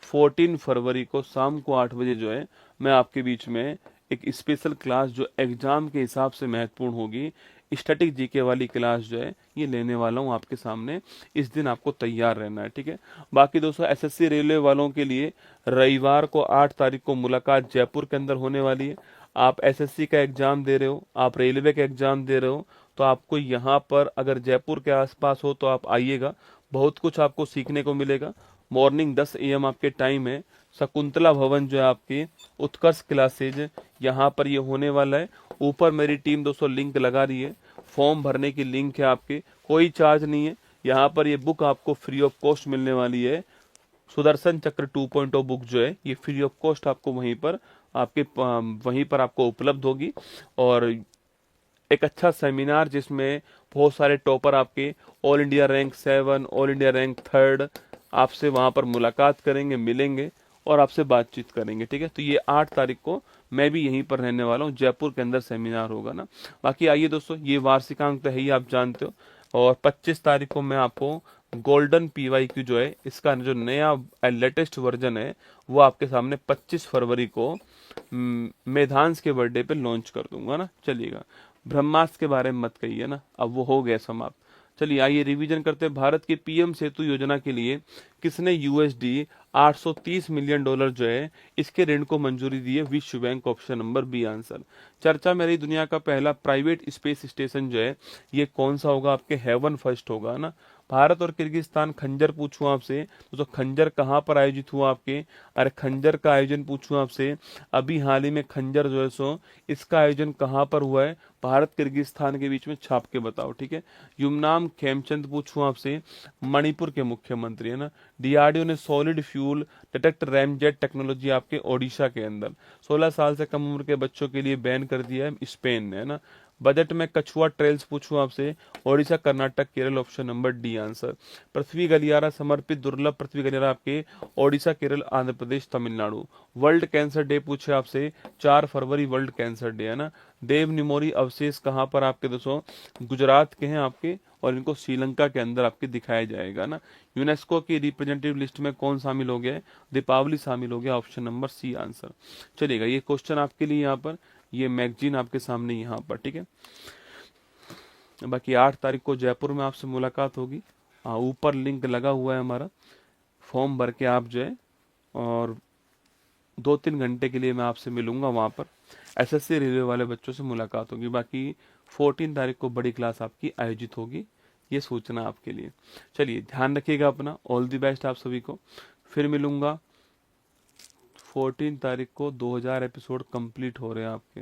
14 फरवरी को शाम को 8 बजे जो है मैं आपके बीच में एक स्पेशल क्लास जो एग्जाम के हिसाब से महत्वपूर्ण होगी, स्टैटिक जीके वाली क्लास जो है ये लेने वाला हूँ आपके सामने। इस दिन आपको तैयार रहना है, ठीक है। बाकी दोस्तों एसएससी रेलवे वालों के लिए रविवार को 8 तारीख को मुलाकात जयपुर के अंदर होने वाली है। आप एसएससी का एग्जाम दे रहे हो, आप रेलवे का एग्जाम दे रहे हो, तो आपको यहाँ पर अगर जयपुर के आसपास हो तो आप आइएगा, बहुत कुछ आपको सीखने को मिलेगा। मॉर्निंग 10 AM आपके टाइम है। शकुंतला भवन जो है आपकी उत्कर्ष क्लासेज, यहाँ पर ये होने वाला है। ऊपर मेरी टीम दोस्तों लिंक लगा रही है, फॉर्म भरने की लिंक है आपके, कोई चार्ज नहीं है। यहाँ पर ये बुक आपको फ्री ऑफ कॉस्ट मिलने वाली है। सुदर्शन चक्र 2.0 बुक जो है ये फ्री ऑफ कॉस्ट आपको वहीं पर आपको उपलब्ध होगी। और एक अच्छा सेमिनार जिसमें बहुत सारे टॉपर आपके all India rank 7, all India rank 3 आपसे वहां पर मुलाकात करेंगे, मिलेंगे और आपसे बातचीत करेंगे, ठीक है। तो ये 8 तारीख को मैं भी यहीं पर रहने वाला हूँ, जयपुर के अंदर सेमिनार होगा ना। बाकी आइए दोस्तों, ये वार्षिकांक तो है ही, आप जानते हो। और 25 तारीख को मैं आपको गोल्डन PYQ जो है इसका जो नया लेटेस्ट वर्जन है वो आपके सामने 25 फरवरी को मेधांश के बर्थडे पे लॉन्च कर दूंगा ना। चलिएगा, ब्रह्मास्त्र के बारे में मत कहिए ना, अब वो हो गया समाप्त। चलिए आइए रिवीजन करते हैं। भारत की PM सेतु योजना के लिए किसने USD 830 मिलियन डॉलर जो है इसके ऋण को मंजूरी दी है? विश्व bank, option number B answer. चर्चा में रही दुनिया का पहला प्राइवेट स्पेस स्टेशन जो है ये कौन सा होगा? आपके हेवन फर्स्ट होगा ना। भारत और किर्गिस्तान खंजर पूछूं आपसे तो खंजर कहाँ पर आयोजित हुआ आपके? अरे खंजर का आयोजन पूछूं आपसे, अभी हाल ही में खंजर जो है सो इसका आयोजन कहाँ पर हुआ है? भारत किर्गिस्तान के बीच में, छाप के बताओ, ठीक है। युमनाम खेमचंद पूछूं आपसे, मणिपुर के मुख्यमंत्री है ना। DRDO ने solid fuel detect ramjet technology आपके ओडिशा के अंदर 16 साल से कम उम्र के बच्चों के लिए बैन कर दिया है स्पेन ने, है ना। बजट में कछुआ ट्रेल्स पूछूं आपसे, Odisha, Karnataka, Kerala, option number D answer. पृथ्वी गलियारा समर्पित दुर्लभ पृथ्वी गलियारा आपके Odisha, Kerala, Andhra Pradesh, Tamil Nadu. World cancer day पूछे आपसे, 4 फरवरी वर्ल्ड कैंसर डे है ना। देव निमोरी अवशेष कहाँ पर आपके दोस्तों? गुजरात के हैं आपके, और इनको श्रीलंका के अंदर आपके दिखाया जाएगा ना। यूनेस्को की रिप्रेजेंटेटिव लिस्ट में कौन शामिल हो गया? दीपावली शामिल हो गया, ऑप्शन नंबर सी आंसर। चलिएगा, ये क्वेश्चन आपके लिए यहाँ पर, ये मैगजीन आपके सामने यहाँ पर, ठीक है। बाकी 8 तारीख को जयपुर में आपसे मुलाकात होगी। ऊपर लिंक लगा हुआ है हमारा, फॉर्म भर के आप जो है, और 2-3 घंटे के लिए मैं आपसे मिलूंगा वहां पर। एसएससी रेलवे वाले बच्चों से मुलाकात होगी। बाकी 14 तारीख को बड़ी क्लास आपकी आयोजित होगी, ये सूचना आपके लिए। चलिए ध्यान रखिएगा अपना, ऑल दी बेस्ट आप सभी को। फिर मिलूंगा 14 तारीख को। 2000 एपिसोड कंप्लीट हो रहे हैं आपके,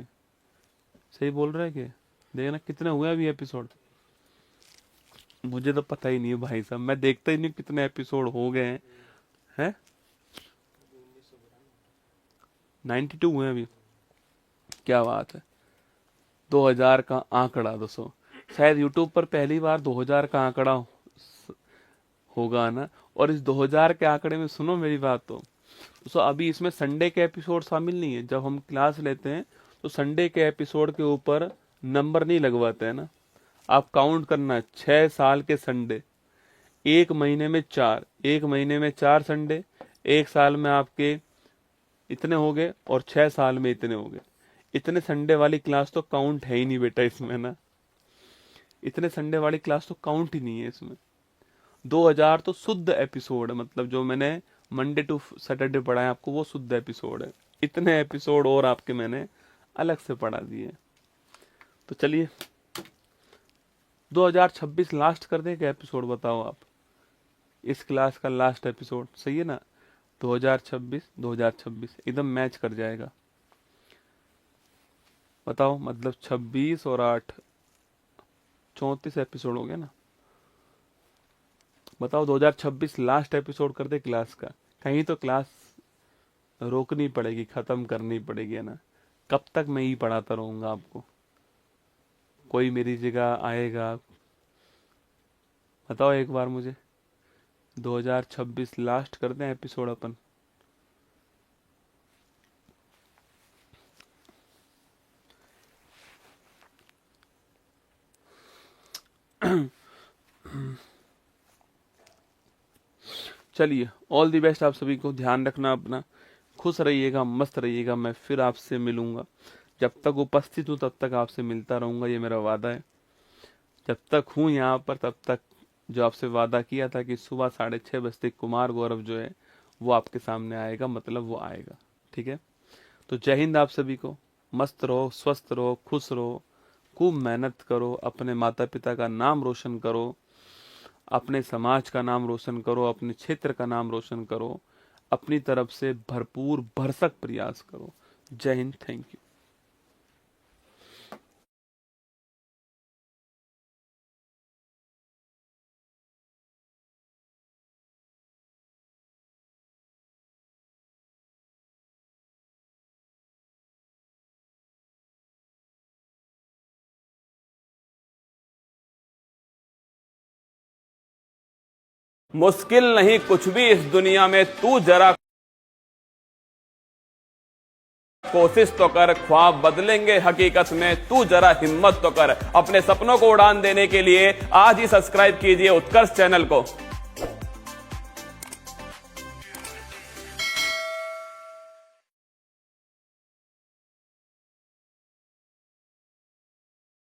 सही बोल रहे हैं कि देखना कितने हुए अभी एपिसोड, मुझे तो पता ही नहीं है भाई साहब, मैं देखता ही नहीं कितने एपिसोड हो गए हैं। 92 हुए अभी, क्या बात है। 2000 का आंकड़ा दोस्तों, शायद यूट्यूब पर पहली बार 2000 का आंकड़ा होगा ना। और इस 2000 के आंकड़े में सुनो मेरी बात, तो दोस्तों अभी इसमें संडे के एपिसोड शामिल नहीं है। जब हम क्लास लेते हैं तो संडे के एपिसोड के ऊपर नंबर नहीं लगवाते हैं ना। आप काउंट करना, 6 साल के संडे, एक महीने में 4, एक महीने में 4 संडे, एक साल में आपके इतने हो गए और 6 साल में इतने हो गए। इतने संडे वाली क्लास तो काउंट है ही नहीं बेटा इसमें ना, इतने संडे वाली क्लास तो काउंट ही नहीं है इसमें। 2000 तो शुद्ध एपिसोड है, मतलब जो मैंने मंडे टू सैटरडे पढ़ाया आपको वो शुद्ध एपिसोड है। इतने एपिसोड और आपके मैंने अलग से पढ़ा दिए। तो चलिए 2026 लास्ट कर दें क्या एपिसोड, बताओ आप। इस क्लास का लास्ट एपिसोड सही है ना, 2026 एकदम मैच कर जाएगा। बताओ, मतलब 26 और 8 34 एपिसोड हो गया ना। बताओ 2026 लास्ट एपिसोड कर दे क्लास का, कहीं तो क्लास रोकनी पड़ेगी, खत्म करनी पड़ेगी, है ना। कब तक मैं ही पढ़ाता रहूंगा आपको, कोई मेरी जगह आएगा। बताओ एक बार मुझे, 2026 लास्ट कर दें एपिसोड अपन। चलिए, ऑल दी बेस्ट आप सभी को, ध्यान रखना अपना, खुश रहिएगा, मस्त रहिएगा। मैं फिर आपसे मिलूंगा, जब तक उपस्थित हूँ तब तक आपसे मिलता रहूंगा, ये मेरा वादा है। जब तक हूँ यहाँ पर तब तक जो आपसे वादा किया था कि सुबह 6:30 बजते कुमार गौरव जो है वो आपके सामने आएगा, मतलब वो आएगा। ठीक है, तो जय हिंद आप सभी को। मस्त रहो, स्वस्थ रहो, खुश रहो, खूब मेहनत करो, अपने माता पिता का नाम रोशन करो, अपने समाज का नाम रोशन करो, अपने क्षेत्र का नाम रोशन करो, अपनी तरफ से भरपूर भरसक प्रयास करो। जय हिंद, थैंक यू। मुश्किल नहीं कुछ भी इस दुनिया में, तू जरा कोशिश तो कर, ख्वाब बदलेंगे हकीकत में, तू जरा हिम्मत तो कर। अपने सपनों को उड़ान देने के लिए आज ही सब्सक्राइब कीजिए उत्कर्ष चैनल को।